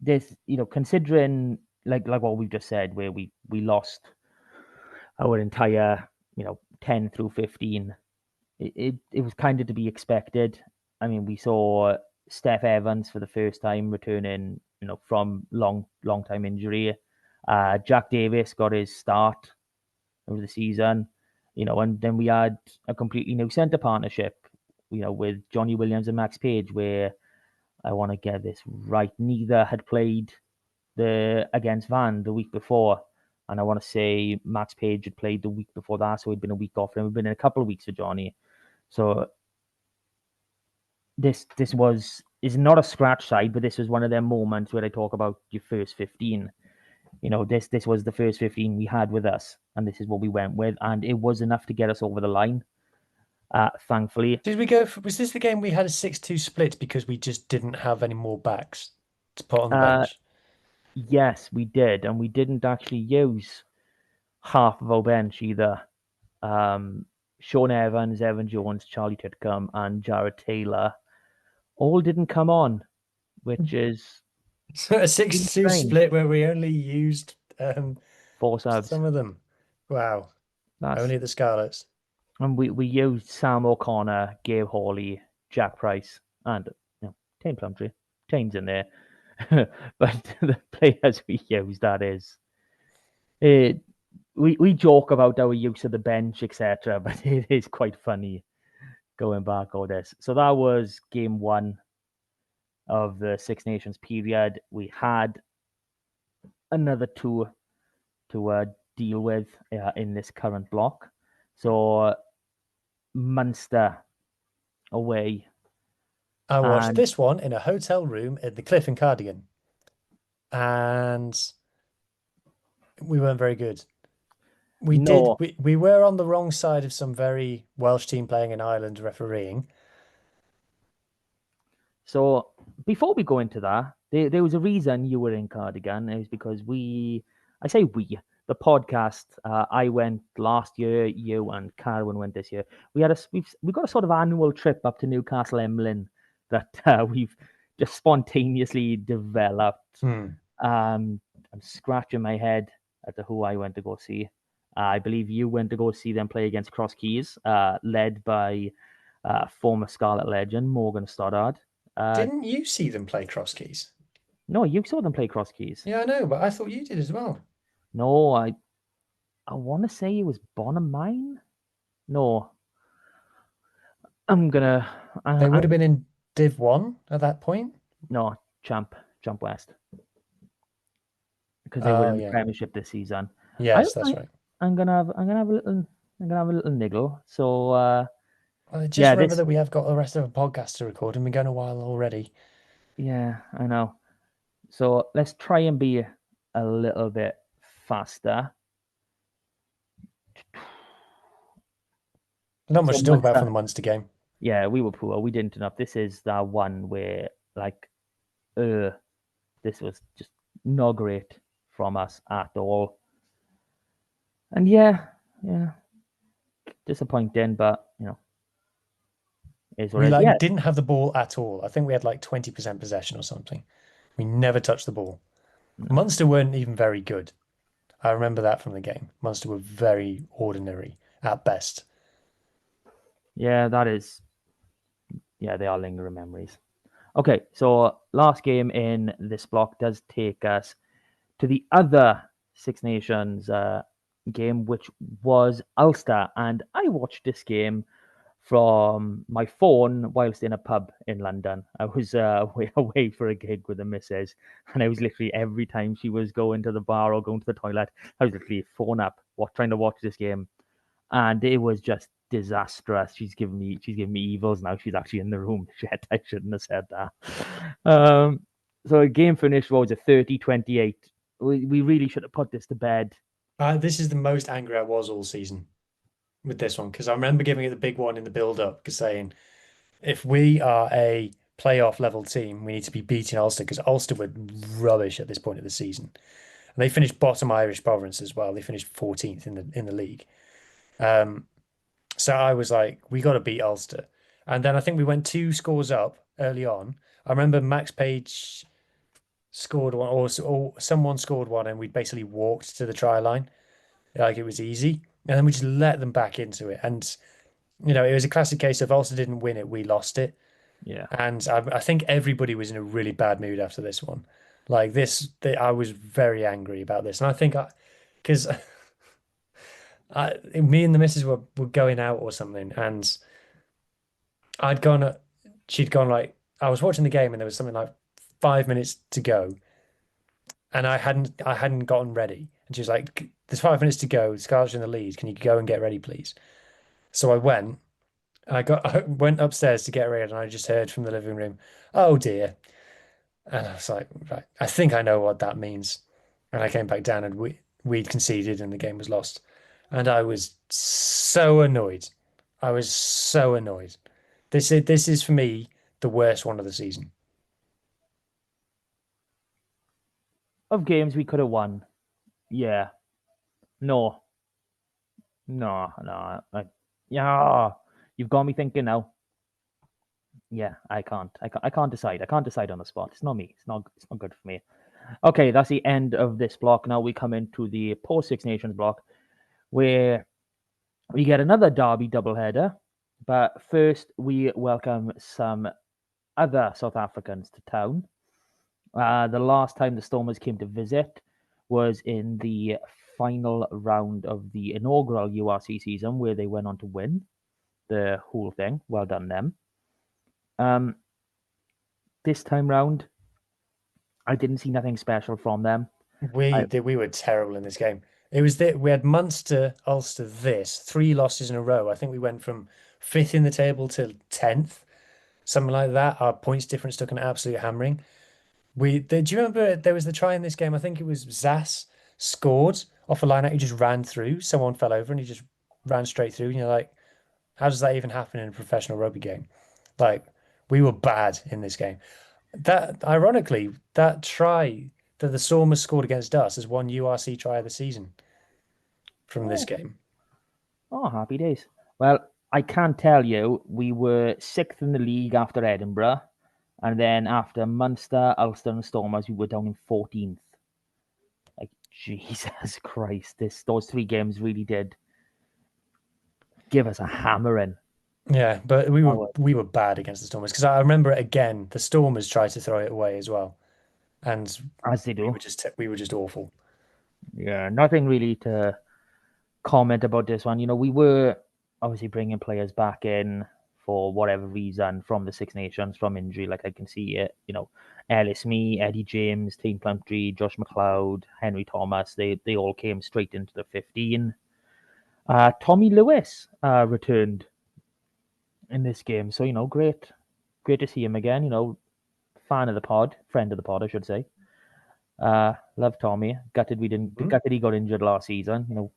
[SPEAKER 1] this, considering like what we've just said, where we lost our entire, 10 through 15, it was kind of to be expected. I mean, we saw Steph Evans for the first time returning, from long time injury. Jack Davis got his start of the season, and then we had a completely new centre partnership, with Johnny Williams and Max Page, where I want to get this right, neither had played against Van the week before. And I want to say Max Page had played the week before that, so he'd been a week off, and we'd been in a couple of weeks for Johnny. So this is not a scratch side, but this was one of their moments where I talk about your first 15. This was the first 15 we had with us, and this is what we went with, and it was enough to get us over the line. Thankfully.
[SPEAKER 2] Did we go? Was this the game we had a 6-2 split because we just didn't have any more backs to put on the bench?
[SPEAKER 1] Yes, we did, and we didn't actually use half of our bench either. Sean Evans, Evan Jones, Charlie Titcomb, and Jared Taylor all didn't come on, which is
[SPEAKER 2] So a 6-2 split where we only used
[SPEAKER 1] 4 subs.
[SPEAKER 2] some of them. Wow. Only the Scarlets.
[SPEAKER 1] And we used Sam O'Connor, Gabe Hawley, Jack Price, and Tane Plumtree. Tane's in there. But the players we used, that is. We joke about our use of the bench, etc., but it is quite funny going back all this. So that was game 1 of the Six Nations period. We had another 2 to deal with in this current block. So Munster away.
[SPEAKER 2] I watched this one in a hotel room at the Cliff in Cardigan, and we weren't very good. We were on the wrong side of some very Welsh team playing in Ireland refereeing.
[SPEAKER 1] So before we go into that, there was a reason you were in Cardigan. It was because the podcast. I went last year. You and Carwyn went this year. We've got a sort of annual trip up to Newcastle Emlyn that we've just spontaneously developed. I'm scratching my head as to who I went to go see. I believe you went to go see them play against Cross Keys, led by former Scarlet legend Morgan Stoddard.
[SPEAKER 2] Didn't you see them play Cross Keys?
[SPEAKER 1] No, you saw them play Cross Keys.
[SPEAKER 2] Yeah, I know, but I thought you did as well.
[SPEAKER 1] No, I want to say it was Bonham Mine. No, I'm gonna.
[SPEAKER 2] They would have been in Div 1 at that point.
[SPEAKER 1] No, Champ West, because they were in the Premiership this season.
[SPEAKER 2] Yes, that's right.
[SPEAKER 1] I'm gonna have a little niggle. So
[SPEAKER 2] I just remember that we have got the rest of a podcast to record, and we're going a while already.
[SPEAKER 1] Yeah, I know. So let's try and be a little bit faster.
[SPEAKER 2] Not much to talk about from the Munster game.
[SPEAKER 1] Yeah, we were poor. We didn't enough. This is that one where, like, this was just not great from us at all. And yeah, disappointing, but
[SPEAKER 2] we didn't have the ball at all. I think we had like 20% possession or something. We never touched the ball. No. Munster weren't even very good. I remember that from the game. Munster were very ordinary at best.
[SPEAKER 1] Yeah, that is. Yeah, they are lingering memories. Okay, so last game in this block does take us to the other Six Nations game, which was Ulster. And I watched this game from my phone whilst in a pub in London. I was away for a gig with the missus, and I was literally, every time she was going to the bar or going to the toilet, I was literally phone up, trying to watch this game. And it was just disastrous. She's giving me evils now. She's actually in the room. Shit, I shouldn't have said that. So the game finished, what was it, 30-28. We really should have put this to bed.
[SPEAKER 2] This is the most angry I was all season with this one, because I remember giving it the big one in the build-up, because saying, if we are a playoff level team, we need to be beating Ulster, because Ulster were rubbish at this point of the season. And they finished bottom Irish province as well. They finished 14th in the league. So I was like, we got to beat Ulster. And then I think we went 2 scores up early on. I remember Max Page scored one, or someone scored one, and we basically walked to the try line. Like it was easy. And then we just let them back into it. And, it was a classic case of Ulster didn't win it, we lost it.
[SPEAKER 1] Yeah.
[SPEAKER 2] And I think everybody was in a really bad mood after this one. Like I was very angry about this. And I think because me and the missus were going out or something, and I'd gone, she'd gone like, I was watching the game and there was something like 5 minutes to go, and I hadn't gotten ready. And she was like, "There's 5 minutes to go. Scarlets in the lead. Can you go and get ready, please?" So I went. I went upstairs to get ready, and I just heard from the living room, "Oh dear." And I was like, right, I think I know what that means. And I came back down, and we'd conceded and the game was lost. And I was so annoyed. I was so annoyed. This is for me the worst one of the season.
[SPEAKER 1] Of games we could have won. Yeah. No. No. No. Yeah. You've got me thinking now. Yeah, I can't. I can't decide. I can't decide on the spot. It's not me. It's not good for me. Okay, that's the end of this block. Now we come into the post Six Nations block, where we get another Derby doubleheader. But first, we welcome some other South Africans to town. The last time the Stormers came to visit was in the final round of the inaugural URC season, where they went on to win the whole thing. Well done, them. Um, this time round, I didn't see nothing special from them. I
[SPEAKER 2] We were terrible in this game. It was that we had Munster, Ulster, 3 losses in a row. I think we went from fifth in the table to 10th, something like that. Our points difference took an absolute hammering. Do you remember there was the try in this game? I think it was Zas scored off a line out. He just ran through. Someone fell over and he just ran straight through. And you're like, how does that even happen in a professional rugby game? Like, we were bad in this game. That ironically, that try that the Stormers scored against us is one URC try of the season from this
[SPEAKER 1] oh,
[SPEAKER 2] game.
[SPEAKER 1] oh, happy days. Well, I can't tell you, we were sixth in the league after Edinburgh, and then after Munster, Ulster, and Stormers, we were down in 14th. Like Jesus Christ, those 3 games really did give us a hammering.
[SPEAKER 2] Yeah, but we were
[SPEAKER 1] Oh,
[SPEAKER 2] we were bad against the Stormers because I remember it again. The Stormers tried to throw it away as well, and
[SPEAKER 1] as they
[SPEAKER 2] we
[SPEAKER 1] do.
[SPEAKER 2] were just awful.
[SPEAKER 1] Yeah, nothing really to comment about this one. We were obviously bringing players back in for whatever reason from the Six Nations, from injury. Like I can see it, Ellis, me, Eddie James, Tane Plumtree, Josh McLeod, Henry Thomas. They all came straight into the 15. Tommy Lewis returned in this game, so great to see him again. Fan of the pod, friend of the pod, I should say. Love Tommy.
[SPEAKER 2] Mhm.
[SPEAKER 1] Gutted he got injured last season.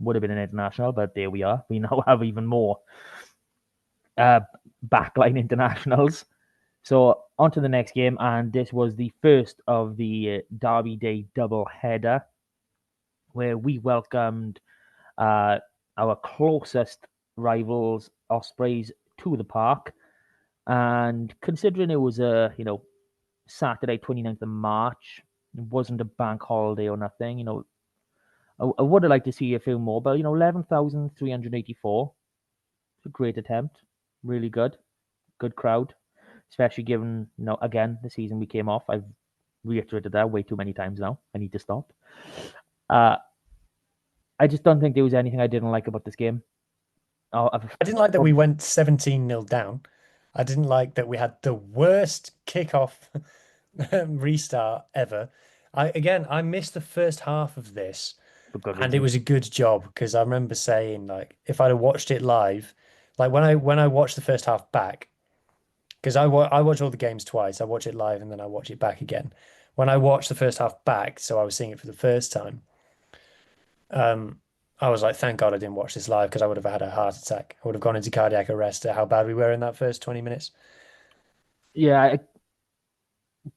[SPEAKER 1] Would have been an international, but there we are. We now have even more uh, backline internationals. So on to the next game, and this was the first of the Derby Day double header, where we welcomed uh, our closest rivals, Ospreys, to the park. And considering it was a Saturday 29th of March, it wasn't a bank holiday or nothing. I would have liked to see a few more, but 11,384. It's a great attempt, really good crowd, especially given again the season we came off. I've reiterated that way too many times now. I need to stop. Uh, I just don't think there was anything I didn't like about this game. Oh,
[SPEAKER 2] I didn't like that we went 17-0 down. I didn't like that we had the worst kickoff restart ever. I missed the first half of this,
[SPEAKER 1] for good
[SPEAKER 2] and it
[SPEAKER 1] reason.
[SPEAKER 2] was a good job because I remember saying like if I'd have watched it live, like when I watched the first half back, because I watch all the games twice. I watch it live and then I watch it back again. When I watched the first half back, so I was seeing it for the first time, um, I was like, thank God I didn't watch this live because I would have had a heart attack. I would have gone into cardiac arrest at how bad we were in that first 20 minutes.
[SPEAKER 1] Yeah,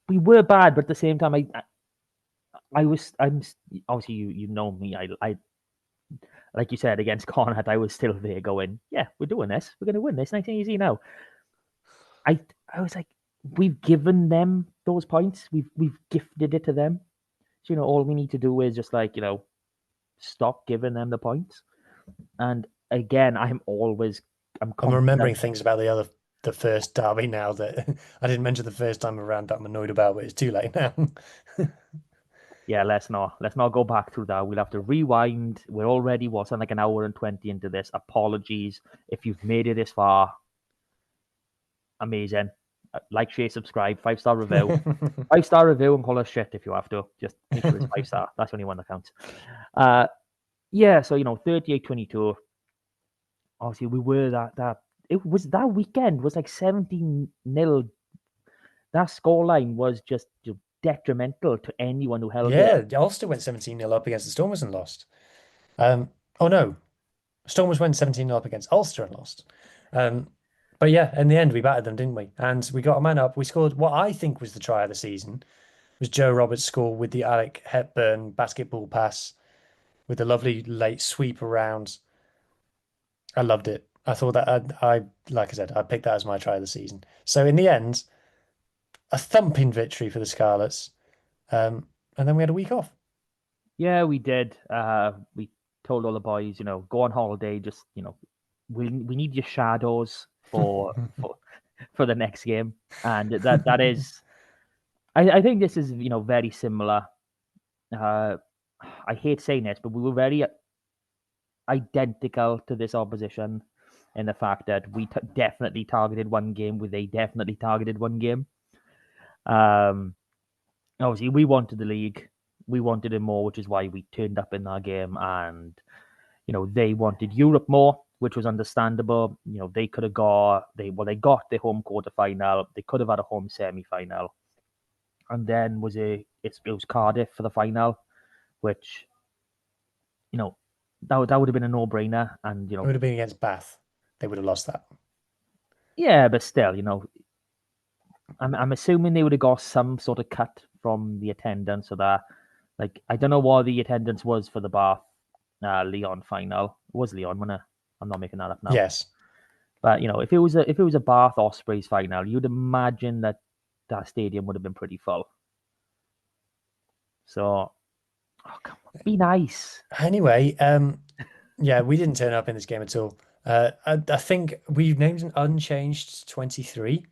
[SPEAKER 1] we were bad, but at the same time, I'm obviously you know me. like you said, against Connacht, I was still there going, yeah, we're doing this. We're going to win this. Nice and easy now. I I was like, we've given them those points. We've gifted it to them. So, all we need to do is just like, stop giving them the points. And again, I'm
[SPEAKER 2] I'm remembering
[SPEAKER 1] confident.
[SPEAKER 2] things about the first derby now that I didn't mention the first time around that I'm annoyed about, but it's too late now.
[SPEAKER 1] Yeah, let's not go back through that. We'll have to rewind. We're already what's on like an hour and 20 into this. Apologies if you've made it this far. Amazing. Like, share, subscribe, 5-star review. 5-star review and call us shit if you have to. Just make sure it's 5-star. That's the only one that counts. Uh yeah, so 38-22. Obviously we were that it was that weekend was like 17-0. That scoreline was just detrimental to anyone who held it.
[SPEAKER 2] Yeah, Ulster went 17-0 up against the Stormers and lost. Oh no, Stormers went 17-0 up against Ulster and lost. Um, but yeah, in the end, we battered them, didn't we? And we got a man up. We scored what I think was the try of the season, was Joe Roberts' score with the Alec Hepburn basketball pass with the lovely late sweep around. I loved it. I thought that like I said, I picked that as my try of the season. So in the end, a thumping victory for the Scarlets. And then we had a week off.
[SPEAKER 1] Yeah, we did. We told all the boys, go on holiday. Just we need your shadows for the next game, and that is. I think this is very similar. Uh, I hate saying this, but we were very identical to this opposition in the fact that we definitely targeted one game, where they definitely targeted one game. Um, Obviously, we wanted the league, we wanted it more, which is why we turned up in that game, and they wanted Europe more, which was understandable. They could have they got the home quarter final, they could have had a home semi final, and then it was Cardiff for the final, which that would have been a no brainer, and
[SPEAKER 2] It would have been against Bath. They would have lost that.
[SPEAKER 1] yeah, but still, I'm assuming they would have got some sort of cut from the attendance, so that, like, I don't know what the attendance was for the Bath Leon final. It was Leon, wasn't it? I'm not making that up now.
[SPEAKER 2] Yes.
[SPEAKER 1] But if it was a Bath Ospreys final, you'd imagine that stadium would have been pretty full. So, oh, come on, be nice.
[SPEAKER 2] Anyway, yeah, we didn't turn up in this game at all. I think we named an unchanged 23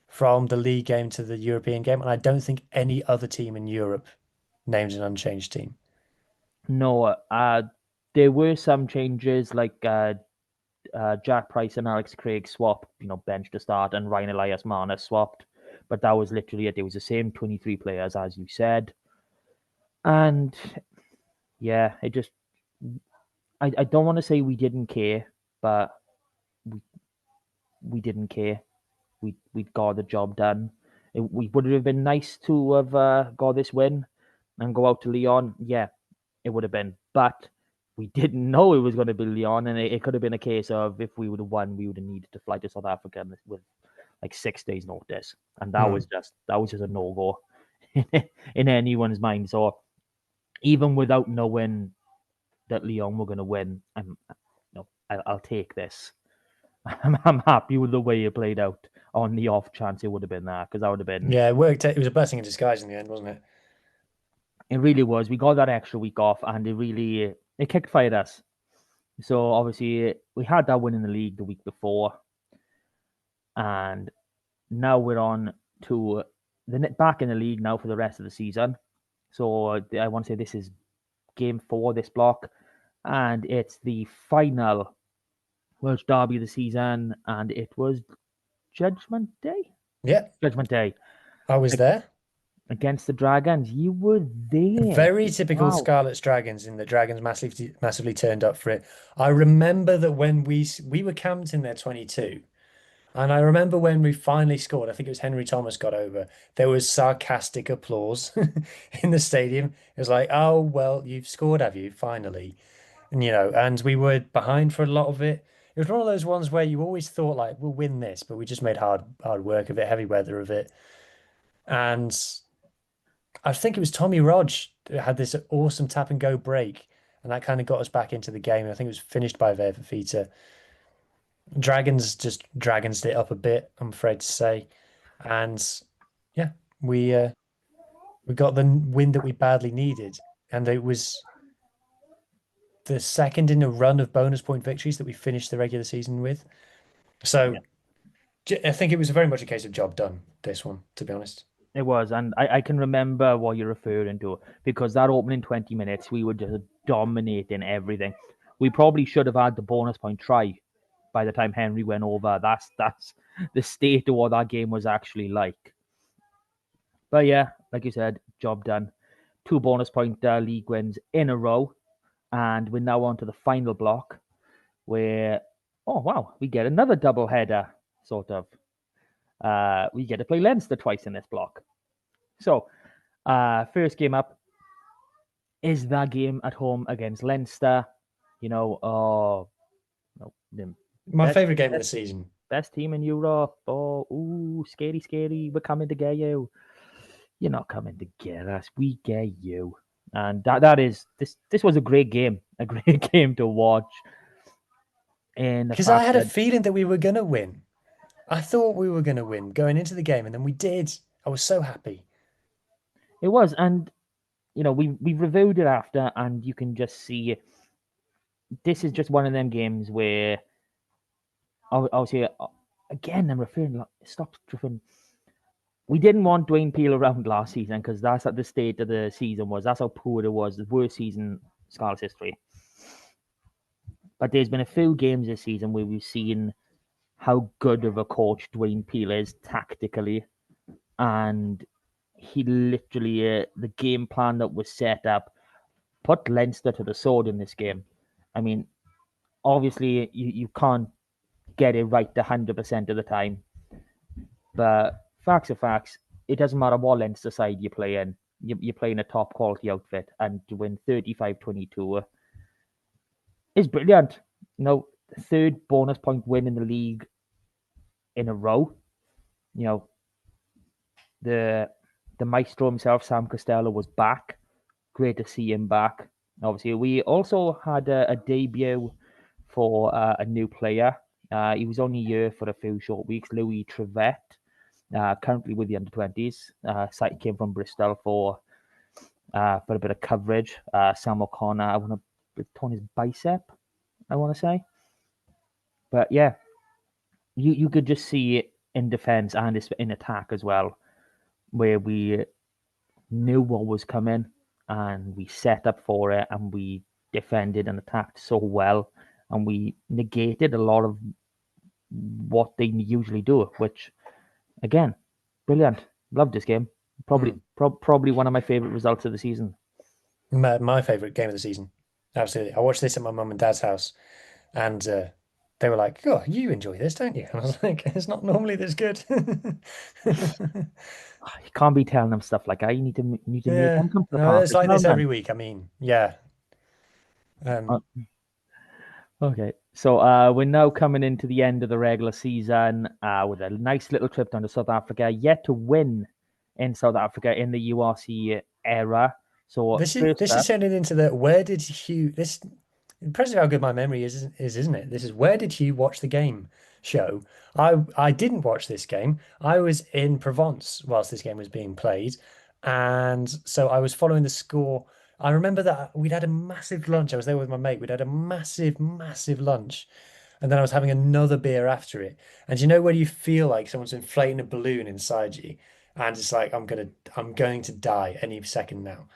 [SPEAKER 2] from the league game to the European game, and I don't think any other team in Europe named an unchanged team.
[SPEAKER 1] No, there were some changes, like Jack Price and Alex Craig swap, bench to start, and Ryan Elias Marner swapped. But that was literally it. It was the same 23 players, as you said. And yeah, I don't want to say we didn't care, but we, we didn't care. We got the job done. We would have been nice to have got this win and go out to Lyon. Yeah, it would have been. But we didn't know it was going to be Lyon, and it could have been a case of, if we would have won, we would have needed to fly to South Africa with like 6 days notice, and that was just a no go in anyone's mind. So even without knowing that Lyon were going to win, I'll take this. I'm happy with the way it played out. On the off chance it would have been that, because that would have been.
[SPEAKER 2] Yeah, it worked. It was a blessing in disguise in the end, wasn't it?
[SPEAKER 1] It really was. We got that extra week off, and it kickfired us. So obviously we had that win in the league the week before, and now we're on to the back in the league now for the rest of the season. So I want to say this is game 4, this block, and it's the final Welsh derby of the season, and it was Judgment Day.
[SPEAKER 2] Yeah,
[SPEAKER 1] Judgment Day
[SPEAKER 2] I was there.
[SPEAKER 1] against the Dragons. You were there.
[SPEAKER 2] Very typical
[SPEAKER 1] Wow.
[SPEAKER 2] Scarlets Dragons in the Dragons massively turned up for it. I remember that when we were camped in their 22, and I remember when we finally scored, I think it was Henry Thomas got over, there was sarcastic applause in the stadium. It was like, oh, well, you've scored, have you? Finally. And we were behind for a lot of it. It was one of those ones where you always thought like, we'll win this, but we just made hard work of it, heavy weather of it. And I think it was Tommy Rodge who had this awesome tap and go break. and that kind of got us back into the game. I think it was finished by Verfita. Dragons just dragonsed it up a bit, I'm afraid to say. And yeah, we got the win that we badly needed. And it was the second in a run of bonus point victories that we finished the regular season with.
[SPEAKER 1] Yeah,
[SPEAKER 2] So I think it was very much a case of job done, this one, to be honest.
[SPEAKER 1] it was, and I can remember what you're referring to because that opening 20 minutes, we were just dominating everything. We probably should have had the bonus point try by the time Henry went over. That's the state of what that game was actually like. But yeah, like you said, job done. Two bonus point league wins in a row, and we're now on to the final block where, oh wow, we get another double header, sort of. We get to play Leinster twice in this block. So, first game up is that game at home against Leinster. You know, no, the
[SPEAKER 2] My
[SPEAKER 1] best,
[SPEAKER 2] favorite game of the
[SPEAKER 1] best
[SPEAKER 2] season.
[SPEAKER 1] best team in Europe. Oh, ooh, scary, scary. We're coming to get you. You're not coming to get us. We get you. And that is this. This was a great game. A great game to watch. And the
[SPEAKER 2] Because I
[SPEAKER 1] fact
[SPEAKER 2] had a
[SPEAKER 1] that
[SPEAKER 2] feeling that we were going to win. I thought we were going to win going into the game, and then we did. I was so happy.
[SPEAKER 1] it was, and we reviewed it after, and you can just see this is just one of them games where obviously again I'm referring. Stop referring. We didn't want Dwayne Peel around last season because that's at the state of the season was. That's how poor it was. The worst season Scarlets history. But there's been a few games this season where we've seen how good of a coach Dwayne Peel is tactically, and he literally the game plan that was set up put Leinster to the sword in this game. I mean, obviously you can't get it right 100% of the time, but facts are facts. It doesn't matter what Leinster side you play in. You're playing a top quality outfit, and to win 35-22 is brilliant. Third bonus point win in the league in a row. You know, the the maestro himself, Sam Costello, was back. Great to see him back. Obviously, we also had a debut for a new player. He was only here for a few short weeks. Louis Trevette, currently with the under-20s. Site came from Bristol for a bit of coverage. Sam O'Connor, I want to torn his bicep, I want to say. But yeah, you could just see it in defense and in attack as well, where we knew what was coming and we set up for it and we defended and attacked so well and we negated a lot of what they usually do, which again, brilliant. Love this game. Probably
[SPEAKER 2] Mm.
[SPEAKER 1] probably one of my favorite results of the season.
[SPEAKER 2] My favorite game of the season. Absolutely. I watched this at my mum and dad's house, and they were like, "Oh, you enjoy this, don't you?" And I was like, "It's not normally this good."
[SPEAKER 1] You can't be telling them stuff like that. You need to make
[SPEAKER 2] Yeah,
[SPEAKER 1] them come to the
[SPEAKER 2] no,
[SPEAKER 1] park
[SPEAKER 2] it's
[SPEAKER 1] as
[SPEAKER 2] like
[SPEAKER 1] well,
[SPEAKER 2] this every
[SPEAKER 1] man.
[SPEAKER 2] week. I mean, yeah.
[SPEAKER 1] Uh,
[SPEAKER 2] Um,
[SPEAKER 1] Okay, so we're now coming into the end of the regular season with a nice little trip down to South Africa. Yet to win in South Africa in the URC era. So first
[SPEAKER 2] this is
[SPEAKER 1] up,
[SPEAKER 2] turning into the where did Hugh this impressive how good my memory is, isn't it? This is where did Hugh watch the game show. I didn't watch this game. I was in Provence whilst this game was being played, and so I was following the score. I remember that we'd had a massive lunch. I was there with my mate. We'd had a massive, massive lunch, and then I was having another beer after it. And you know when you feel like someone's inflating a balloon inside you, and it's like I'm going to die any second now.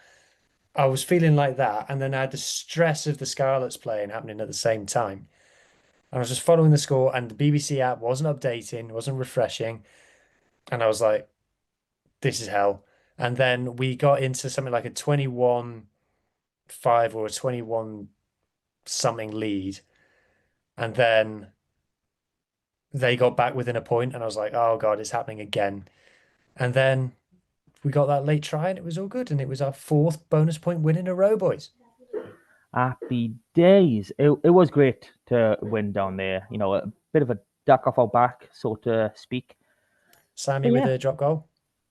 [SPEAKER 2] I was feeling like that, and then I had the stress of the Scarlets playing happening at the same time. And I was just following the score, and the BBC app wasn't updating, wasn't refreshing, and I was like, "This is hell." And then we got into something like a 21-5 or a 21 something lead, and then they got back within a point, and I was like, "Oh God, it's happening again." And then we got that late try, and it was all good, and it was our fourth bonus point win in a row, boys.
[SPEAKER 1] happy days. It was great to win down there. A bit of a duck off our back, so to speak.
[SPEAKER 2] Sammy
[SPEAKER 1] But
[SPEAKER 2] with
[SPEAKER 1] yeah,
[SPEAKER 2] a drop goal.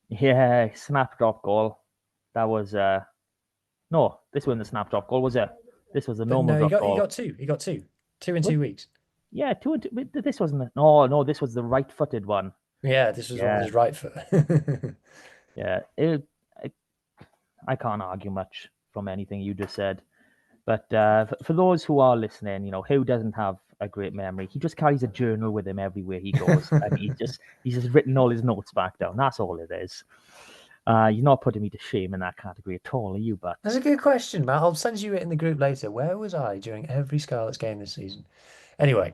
[SPEAKER 1] yeah, snap drop goal. That was no, this wasn't the snap drop goal, was it? This was a
[SPEAKER 2] But
[SPEAKER 1] normal
[SPEAKER 2] no,
[SPEAKER 1] drop
[SPEAKER 2] he
[SPEAKER 1] goal.
[SPEAKER 2] got two. He got two. Two in
[SPEAKER 1] What?
[SPEAKER 2] 2 weeks.
[SPEAKER 1] Yeah, 2-2. This wasn't. No, this was the right-footed one.
[SPEAKER 2] Yeah, this was one with
[SPEAKER 1] Yeah,
[SPEAKER 2] his right foot.
[SPEAKER 1] yeah. I can't argue much from anything you just said. But for those who are listening, who doesn't have a great memory? He just carries a journal with him everywhere he goes, and he's just written all his notes back down. That's all it is. You're not putting me to shame in that category at all, are you? But
[SPEAKER 2] That's a good question, Matt. I'll send you it in the group later. Where was I during every Scarlets game this season? Anyway,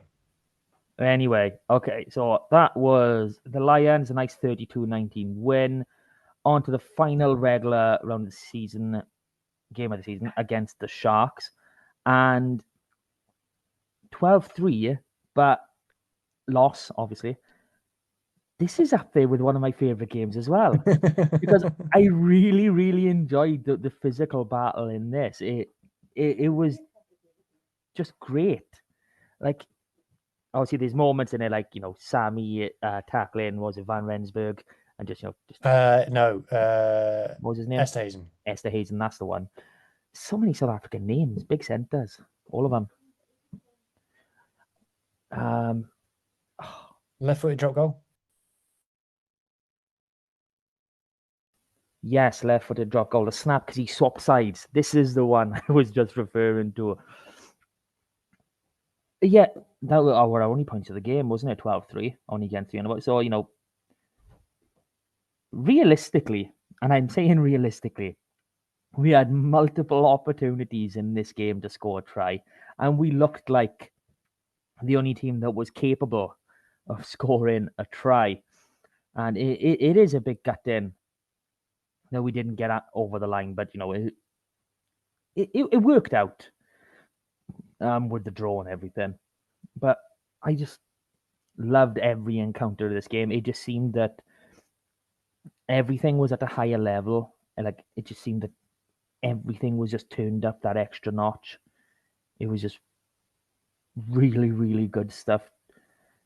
[SPEAKER 1] anyway, okay. So that was the Lions, a nice 32-19 win. On to the final regular round of the season, game of the season against the Sharks, and 12-3, but loss, obviously. This is up there with one of my favorite games as well, because I really, really enjoyed the physical battle in this. It was just great. Like, obviously, there's moments in it, like, Sammy tackling, was it Van Rensburg, and just
[SPEAKER 2] no,
[SPEAKER 1] what was his name?
[SPEAKER 2] Esthazen.
[SPEAKER 1] Esther Hazen, that's the one. So many South African names, big centers, all of them. Um,
[SPEAKER 2] Left-footed drop goal.
[SPEAKER 1] yes, left-footed drop goal, the snap because he swapped sides. This is the one I was just referring to. Yeah, that were our only points of the game, wasn't it? 12-3, only against 3. So, realistically, and I'm saying realistically, we had multiple opportunities in this game to score a try, and we looked like the only team that was capable of scoring a try. And it is a big gut in that we didn't get over the line, but it worked out with the draw and everything. But I just loved every encounter of this game. It just seemed that everything was at a higher level, and like it just seemed that everything was just turned up that extra notch. It was just really, really good stuff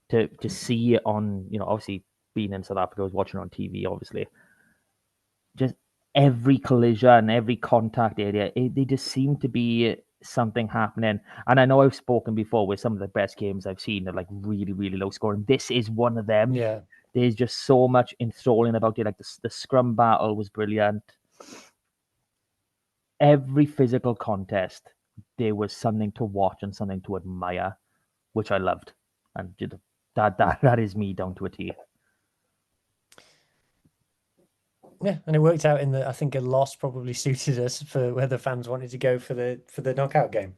[SPEAKER 1] to see on, obviously being in South Africa, I was watching on TV, obviously. Just every collision, every contact area, they just seem to be something happening. And I know I've spoken before with some of the best games I've seen are like really, really low scoring. This is one of them.
[SPEAKER 2] Yeah.
[SPEAKER 1] There's just so much enthralling about it. Like the scrum battle was brilliant. Every physical contest, there was something to watch and something to admire, which I loved. And that is me down to a T.
[SPEAKER 2] Yeah, and it worked out in the. I think a loss probably suited us for where the fans wanted to go for the knockout game.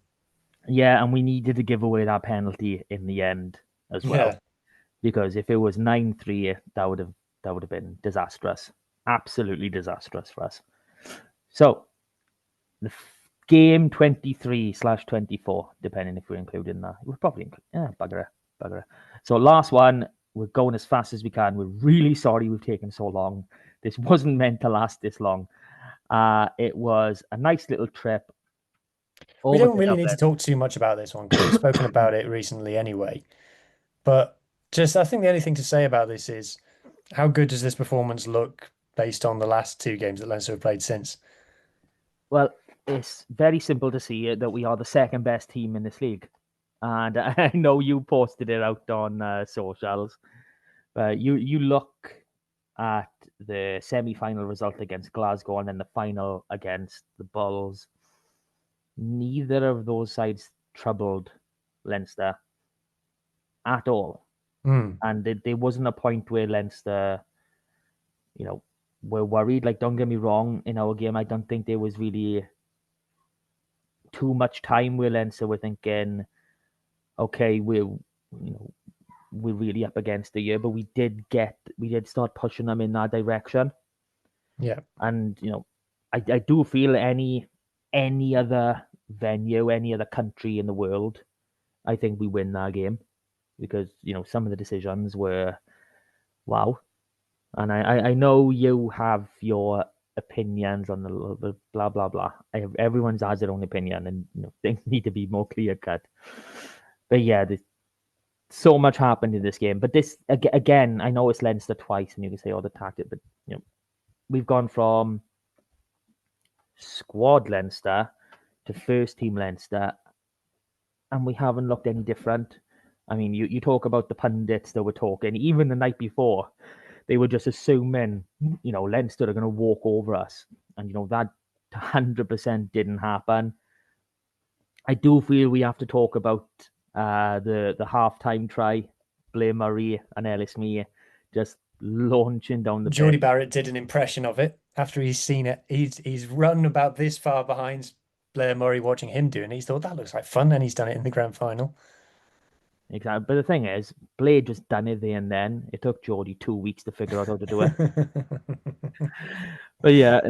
[SPEAKER 1] Yeah, and we needed to give away that penalty in the end as well.
[SPEAKER 2] Yeah,
[SPEAKER 1] Because if it was 9-3, that would have been disastrous. Absolutely disastrous for us. So the game 23/24, depending if we're including that. We're probably bugger it. So last one, we're going as fast as we can. We're really sorry we've taken so long. This wasn't meant to last this long. It was a nice little trip
[SPEAKER 2] we
[SPEAKER 1] over
[SPEAKER 2] don't
[SPEAKER 1] to
[SPEAKER 2] really need to
[SPEAKER 1] Dublin.
[SPEAKER 2] talk too much about this one because we've spoken about it recently anyway. But just, I think the only thing to say about this is how good does this performance look based on the last two games that Leinster have played since?
[SPEAKER 1] Well, it's very simple to see that we are the second best team in this league. And I know you posted it out on socials. You look at the semi-final result against Glasgow and then the final against the Bulls. Neither of those sides troubled Leinster at all.
[SPEAKER 2] Mm,
[SPEAKER 1] And there wasn't a point where Leinster, were worried. Like, don't get me wrong, in our game, I don't think there was really too much time where Leinster were thinking, okay, we're really up against the year, but we did start pushing them in that direction.
[SPEAKER 2] yeah,
[SPEAKER 1] And I do feel any other venue, any other country in the world, I think we win that game because some of the decisions were wow. And I know you have your opinions on the blah blah blah. Everyone's has their own opinion, and things need to be more clear cut. But yeah, so much happened in this game. But this again, I know it's Leinster twice, and you can say, "Oh, the tactic," but we've gone from squad Leinster to first team Leinster, and we haven't looked any different. I mean, you talk about the pundits that were talking, even the night before, they were just assuming, Leinster are going to walk over us. And, that 100% didn't happen. I do feel we have to talk about the halftime try, Blair Murray and Ellis Mee just launching down the
[SPEAKER 2] Geordie
[SPEAKER 1] pitch.
[SPEAKER 2] Barrett did an impression of it after he's seen it. He's run about this far behind Blair Murray watching him do it, and he's thought that looks like fun, and he's done it in the grand final.
[SPEAKER 1] Exactly. But the thing is, Blair just done it there and then. It took Geordie 2 weeks to figure out how to do it. But yeah,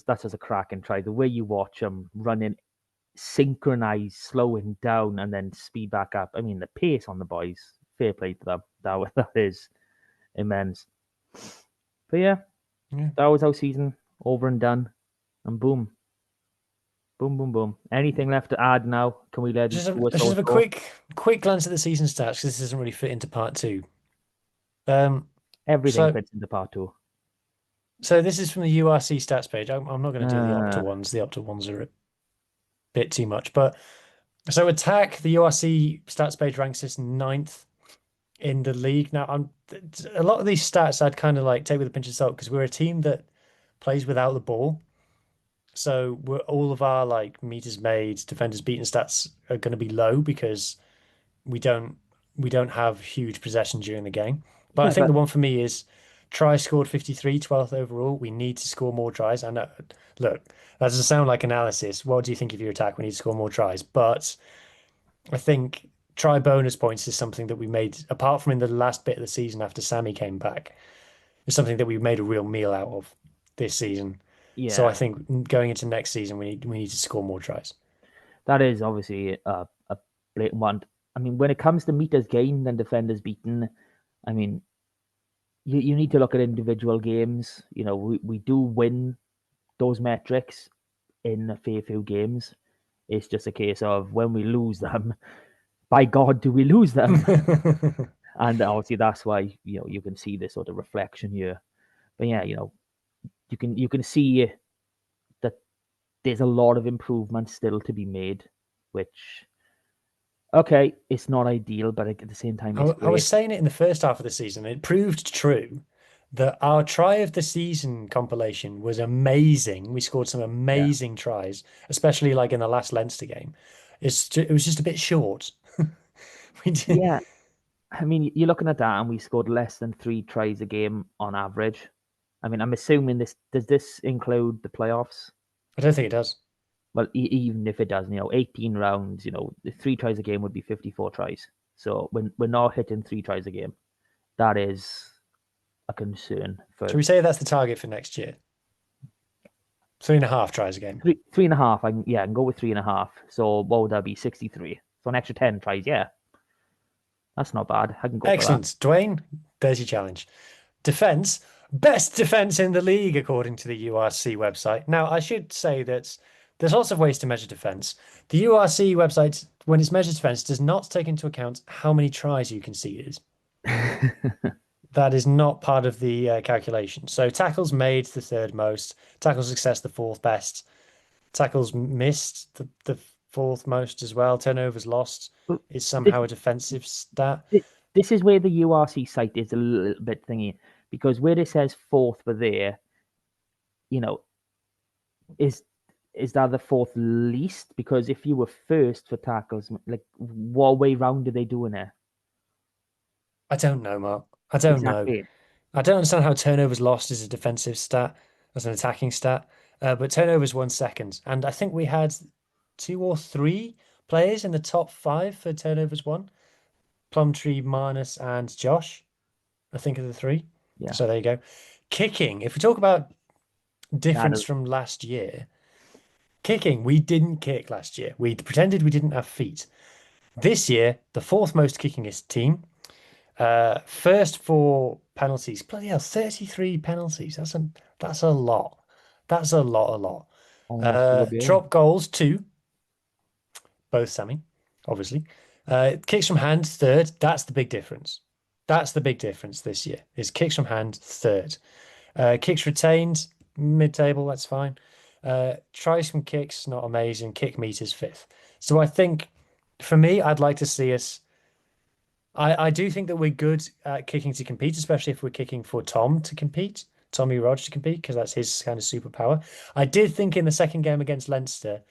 [SPEAKER 1] that's just a cracking try. The way you watch him running, synchronized, slowing down, and then speed back up. I mean, the pace on the boys, fair play to them. That is immense. But yeah, that was our season over and done, and boom, boom, boom, boom. Anything left to add now? Can we let
[SPEAKER 2] Just
[SPEAKER 1] these
[SPEAKER 2] have, just have a quick glance at the season stats because this doesn't really fit into part two.
[SPEAKER 1] Everything
[SPEAKER 2] So
[SPEAKER 1] fits into part two.
[SPEAKER 2] so this is from the URC stats page. I'm not going to do the Opta ones. The Opta ones are a bit too much. But so attack, the URC stats page ranks us ninth in the league. Now, a lot of these stats I'd kind of like take with a pinch of salt because we're a team that plays without the ball. So all of our like meters made, defenders beaten stats are going to be low because we don't we don't have huge possession during the game. But I
[SPEAKER 1] Yeah,
[SPEAKER 2] think the one for me is try scored 53, 12th overall. We need to score more tries. I know, look, that doesn't sound like analysis. What do you think of your attack? We need to score more tries. But I think try bonus points is something that we made, apart from in the last bit of the season after Sammy came back, is something that we made a real meal out of this season. So I
[SPEAKER 1] yeah,
[SPEAKER 2] think going into next season, we need to score more tries.
[SPEAKER 1] that is obviously a blatant one. I mean, when it comes to meters gained and defenders beaten, I mean, you need to look at individual games. We do win those metrics in a fair few games. It's just a case of when we lose them, by God, do we lose them? And obviously that's why you can see this sort of reflection here. But yeah, you can see that there's a lot of improvement still to be made, which okay, it's not ideal, but at the same time, it's
[SPEAKER 2] I was
[SPEAKER 1] great.
[SPEAKER 2] saying it in the first half of the season. It proved true that our try of the season compilation was amazing. We scored some
[SPEAKER 1] Yeah,
[SPEAKER 2] amazing tries, especially like in the last Leinster game. It was just a bit short. We did.
[SPEAKER 1] yeah. I mean, you're looking at that, and we scored less than 3 tries a game on average. I mean, I'm assuming this does this include the playoffs?
[SPEAKER 2] I don't think it does.
[SPEAKER 1] Well, even if it does, 18 rounds, the 3 tries a game would be 54 tries. So when we're not hitting 3 tries a game, that is a concern
[SPEAKER 2] Should
[SPEAKER 1] for
[SPEAKER 2] we say that's the target for next year? 3.5 tries a game.
[SPEAKER 1] three and a half. I can go with 3.5. So what would that be? 63. So an extra 10 tries. Yeah, that's not bad. I can go for that.
[SPEAKER 2] Excellent. Dwayne, there's your challenge. Defense, best defense in the league, according to the URC website. Now, I should say that there's lots of ways to measure defense. The URC website, when it's measured defense, does not take into account how many tries you conceded. That is not part of the calculation. So tackles made, the third most. Tackle success, the fourth best. Tackles missed, the fourth most as well. Turnovers lost
[SPEAKER 1] But
[SPEAKER 2] is
[SPEAKER 1] this,
[SPEAKER 2] somehow a defensive stat.
[SPEAKER 1] this is where the URC site is a little bit thingy, because where it says fourth for there, you know, is that the fourth least? Because if you were first for tackles, like what way round are they doing it?
[SPEAKER 2] I don't know, Mark. I don't know.
[SPEAKER 1] Exactly.
[SPEAKER 2] I don't understand how turnovers lost is a defensive stat, as an attacking stat. But turnovers 1 second. And I think we had 2 or 3 players in the top 5 for turnovers won. Plumtree, Marnus, and Josh, I think are the 3.
[SPEAKER 1] Yeah.
[SPEAKER 2] So there you go. Kicking. If we talk about
[SPEAKER 1] That
[SPEAKER 2] difference
[SPEAKER 1] is,
[SPEAKER 2] from last year, kicking, we didn't kick last year. We pretended we didn't have feet. This year, the fourth most kickingest team. First for penalties. Bloody hell, 33 penalties. That's a lot. That's a lot.
[SPEAKER 1] almost for the game.
[SPEAKER 2] Drop goals, 2, both Sammy, obviously. Kicks from hand, third. That's the big difference. That's the big difference this year, is kicks from hand, third. Kicks retained, mid-table, that's fine. Try some kicks, not amazing. Kick meters fifth. So I think for me, I'd like to see us. I do think that we're good at kicking to compete, especially if we're kicking for Tom to compete, Tommy Rog to compete, because that's his kind of superpower. I did think in the second game against Leinster,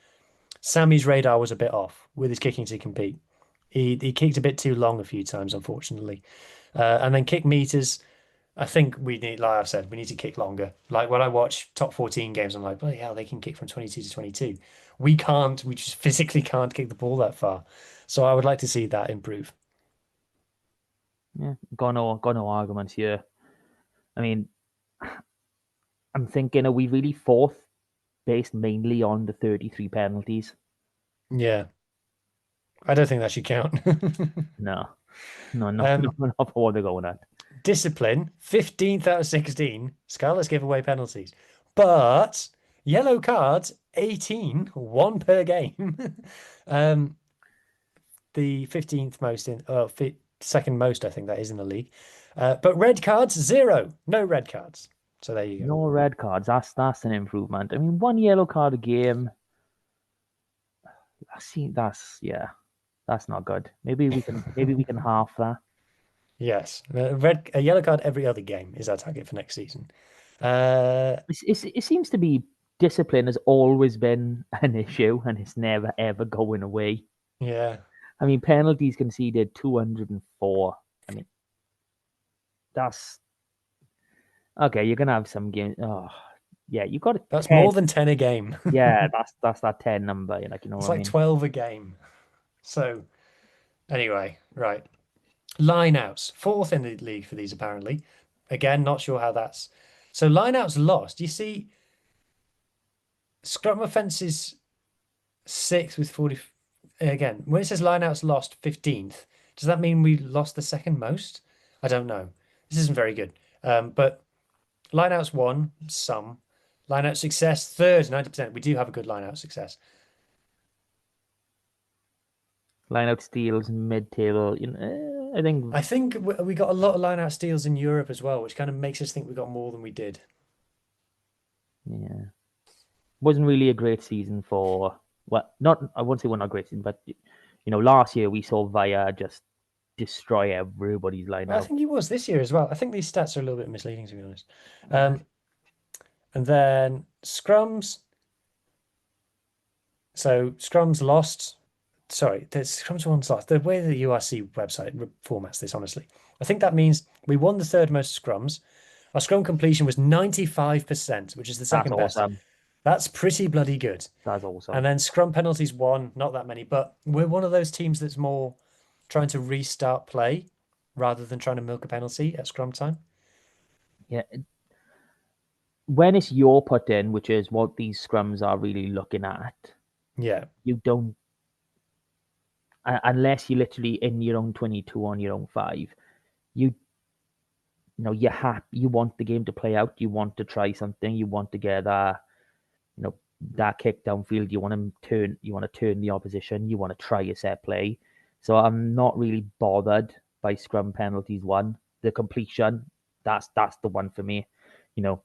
[SPEAKER 2] Sammy's radar was a bit off with his kicking to compete. He kicked a bit too long a few times, unfortunately. And then kick meters, I think we need, like I said, we need to kick longer. Like when I watch top 14 games, I'm like, bloody hell, they can kick from 22 to 22. We can't, we just physically can't kick the ball that far. So I would like to see that improve.
[SPEAKER 1] Yeah, got no arguments here. I mean, I'm thinking, are we really fourth based mainly on the 33 penalties?
[SPEAKER 2] Yeah, I don't think that should count.
[SPEAKER 1] No, no, no, no,
[SPEAKER 2] Um,
[SPEAKER 1] not for what they're going at.
[SPEAKER 2] Discipline, 15th out of 16. Scarlets give away penalties. But yellow cards, 18, one per game. um, the 15th most in, second most, I think that is in the league. But red cards, zero. No red cards. So there you go.
[SPEAKER 1] No red cards. That's an improvement. I mean, one yellow card a game. I see. That's not good. Maybe we can half that.
[SPEAKER 2] Yes. A yellow card every other game is our target for next season. Uh,
[SPEAKER 1] It seems to be discipline has always been an issue, and it's never ever going away.
[SPEAKER 2] yeah.
[SPEAKER 1] I mean, penalties conceded 204. I mean, that's okay. You're gonna have some games. Oh, yeah, you got a
[SPEAKER 2] That's
[SPEAKER 1] 10.
[SPEAKER 2] more than 10 a game.
[SPEAKER 1] Yeah, that's that 10 number. Like, you know
[SPEAKER 2] It's
[SPEAKER 1] what I
[SPEAKER 2] like
[SPEAKER 1] mean?
[SPEAKER 2] 12 a game. So anyway, right. Line outs, fourth in the league for these apparently. Again, not sure how that's. So line outs lost. You see, scrum offences sixth with 40. Again, when it says line outs lost 15th, does that mean we lost the second most? I don't know. This isn't very good. But line outs won some. Line out success third, 90%. We do have a good line out success.
[SPEAKER 1] Line out steals mid table. I think
[SPEAKER 2] I think we got a lot of line out steals in Europe as well, which kind of makes us think we got more than we did.
[SPEAKER 1] yeah, wasn't really a great season for. Well, not I won't say we're not a great season, but last year we saw Via just destroy everybody's line
[SPEAKER 2] I
[SPEAKER 1] out.
[SPEAKER 2] think he was this year as well. I think these stats are a little bit misleading, to be honest. Um, and then scrums. So scrums lost. Sorry, the scrums won lost. The way the URC website formats this, honestly, I think that means we won the third most scrums. Our scrum completion was 95%, which is the
[SPEAKER 1] That's
[SPEAKER 2] second best.
[SPEAKER 1] awesome.
[SPEAKER 2] That's pretty bloody good.
[SPEAKER 1] That's
[SPEAKER 2] And
[SPEAKER 1] awesome.
[SPEAKER 2] then scrum penalties won, not that many, but we're one of those teams that's more trying to restart play rather than trying to milk a penalty at scrum time.
[SPEAKER 1] Yeah, when it's your put in, which is what these scrums are really looking at,
[SPEAKER 2] Yeah.
[SPEAKER 1] you don't unless you're literally in your own 22 on your own five. You're happy. You want the game to play out. You want to try something. You want to get that kick downfield. You want to turn the opposition. You want to try a set play. So I'm not really bothered by scrum penalties. One, the completion. That's the one for me. You know,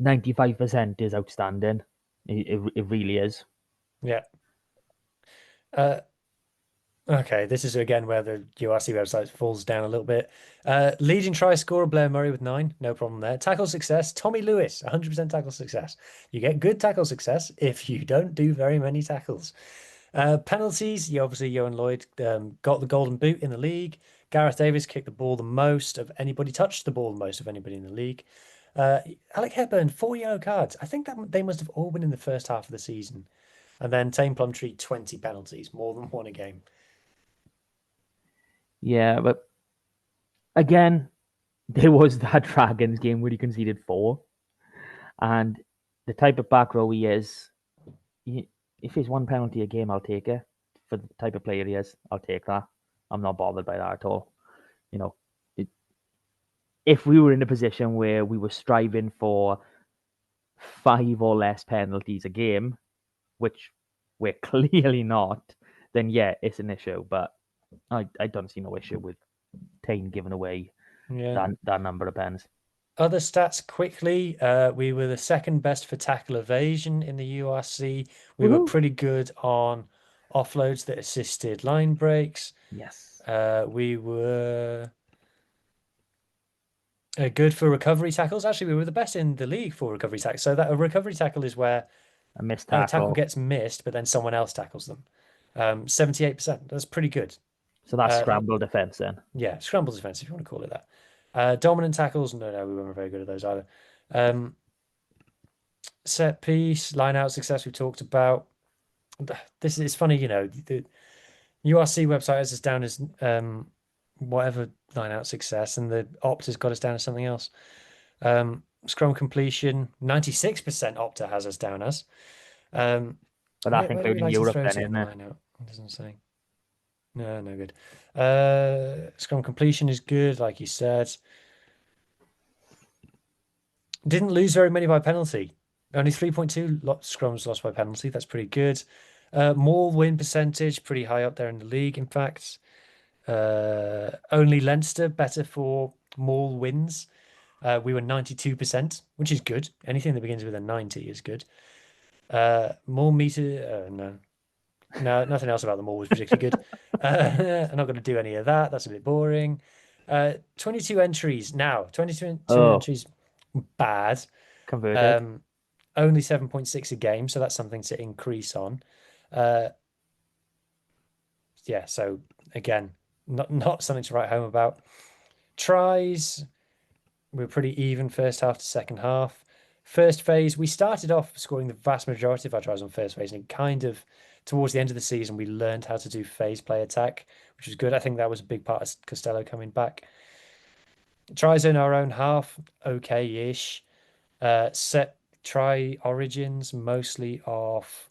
[SPEAKER 1] 95% is outstanding. It really is.
[SPEAKER 2] Yeah. Uh, okay, this is again where the URC website falls down a little bit. Leading try scorer Blair Murray with 9, no problem there. Tackle success, Tommy Lewis, 100% tackle success. You get good tackle success if you don't do very many tackles. Penalties, you obviously Johan Lloyd got the golden boot in the league. Gareth Davis kicked the ball the most of anybody, touched the ball the most of anybody in the league. Alec Hepburn, 4 yellow cards. I think that they must have all been in the first half of the season. And then Tame Plumtree, 20 penalties, more than one a game.
[SPEAKER 1] Yeah, but again, there was that Dragons game where he conceded four, and the type of back row he is, if it's one penalty a game, I'll take it. For the type of player he is, I'll take that. I'm not bothered by that at all. You know, it, if we were in a position where we were striving for five or less penalties a game, which we're clearly not, then yeah, it's an issue. But I don't see no issue with Tane giving away
[SPEAKER 2] Yeah.
[SPEAKER 1] that number of pens.
[SPEAKER 2] Other stats quickly. We were the second best for tackle evasion in the URC. We were
[SPEAKER 1] Woohoo!
[SPEAKER 2] pretty good on offloads that assisted line breaks.
[SPEAKER 1] Yes.
[SPEAKER 2] We were good for recovery tackles. Actually, we were the best in the league for recovery tackles. So that a recovery tackle is where
[SPEAKER 1] A missed
[SPEAKER 2] a tackle
[SPEAKER 1] tackle.
[SPEAKER 2] gets missed, but then someone else tackles them. 78%. That's pretty good.
[SPEAKER 1] So that's
[SPEAKER 2] Uh,
[SPEAKER 1] scramble defense then.
[SPEAKER 2] yeah, scramble defense, if you want to call it that. Dominant tackles, no, we weren't very good at those either. Set piece, line out success, we talked about. This is funny, the URC website has us down as whatever line out success, and the Opt has got us down as something else. Scrum completion, 96% Opta has us down as.
[SPEAKER 1] But that's
[SPEAKER 2] Where do we
[SPEAKER 1] including
[SPEAKER 2] like to
[SPEAKER 1] Europe
[SPEAKER 2] throw
[SPEAKER 1] then,
[SPEAKER 2] to in
[SPEAKER 1] isn't
[SPEAKER 2] the
[SPEAKER 1] it?
[SPEAKER 2] line out? It doesn't say. No, no good. Scrum completion is good, like you said. Didn't lose very many by penalty. Only 3.2 scrums lost by penalty. That's pretty good. More win percentage, pretty high up there in the league, in fact. Only Leinster better for more wins. We were 92%, which is good. Anything that begins with a 90 is good. More meter, no, nothing else about them all was particularly good. I'm not going to do any of that. That's a bit boring. 22 entries now. 22
[SPEAKER 1] Oh,
[SPEAKER 2] entries, bad.
[SPEAKER 1] converted.
[SPEAKER 2] Only 7.6 a game, so that's something to increase on. Yeah, so again, not something to write home about. Tries, we were pretty even first half to second half. First phase, we started off scoring the vast majority of our tries on first phase, and kind of towards the end of the season, we learned how to do phase play attack, which was good. I think that was a big part of Costello coming back. Tries in our own half, okay-ish. Set try origins mostly off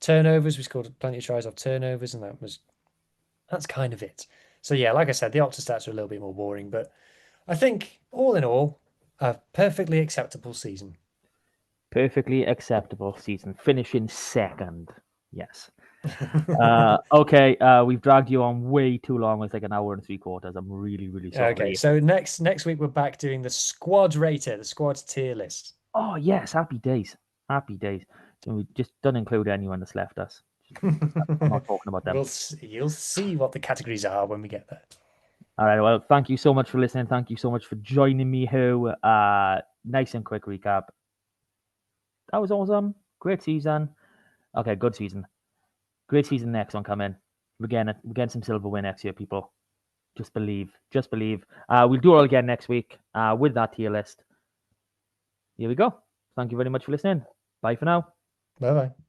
[SPEAKER 2] turnovers. We scored plenty of tries off turnovers, and that's kind of it. So yeah, like I said, the Opta stats are a little bit more boring, but I think all in all, a perfectly acceptable season.
[SPEAKER 1] Perfectly acceptable season. Finishing second. Yes. Okay, we've dragged you on way too long. It's like an hour and 3/4. I'm really, really
[SPEAKER 2] Okay,
[SPEAKER 1] sorry.
[SPEAKER 2] so next week we're back doing the squad rater, the squad tier list.
[SPEAKER 1] Oh yes, happy days. Happy days. And we just don't include anyone that's left us. I'm not talking about them.
[SPEAKER 2] You'll see what the categories are when we get there.
[SPEAKER 1] All right. Well, thank you so much for listening. Thank you so much for joining me here. Nice and quick recap. That was awesome. Great season. Okay, good season. Great season next one coming. We're getting some silverware next year, people. Just believe. Just believe. We'll do it all again next week with that tier list. Here we go. Thank you very much for listening. Bye for now.
[SPEAKER 2] Bye bye.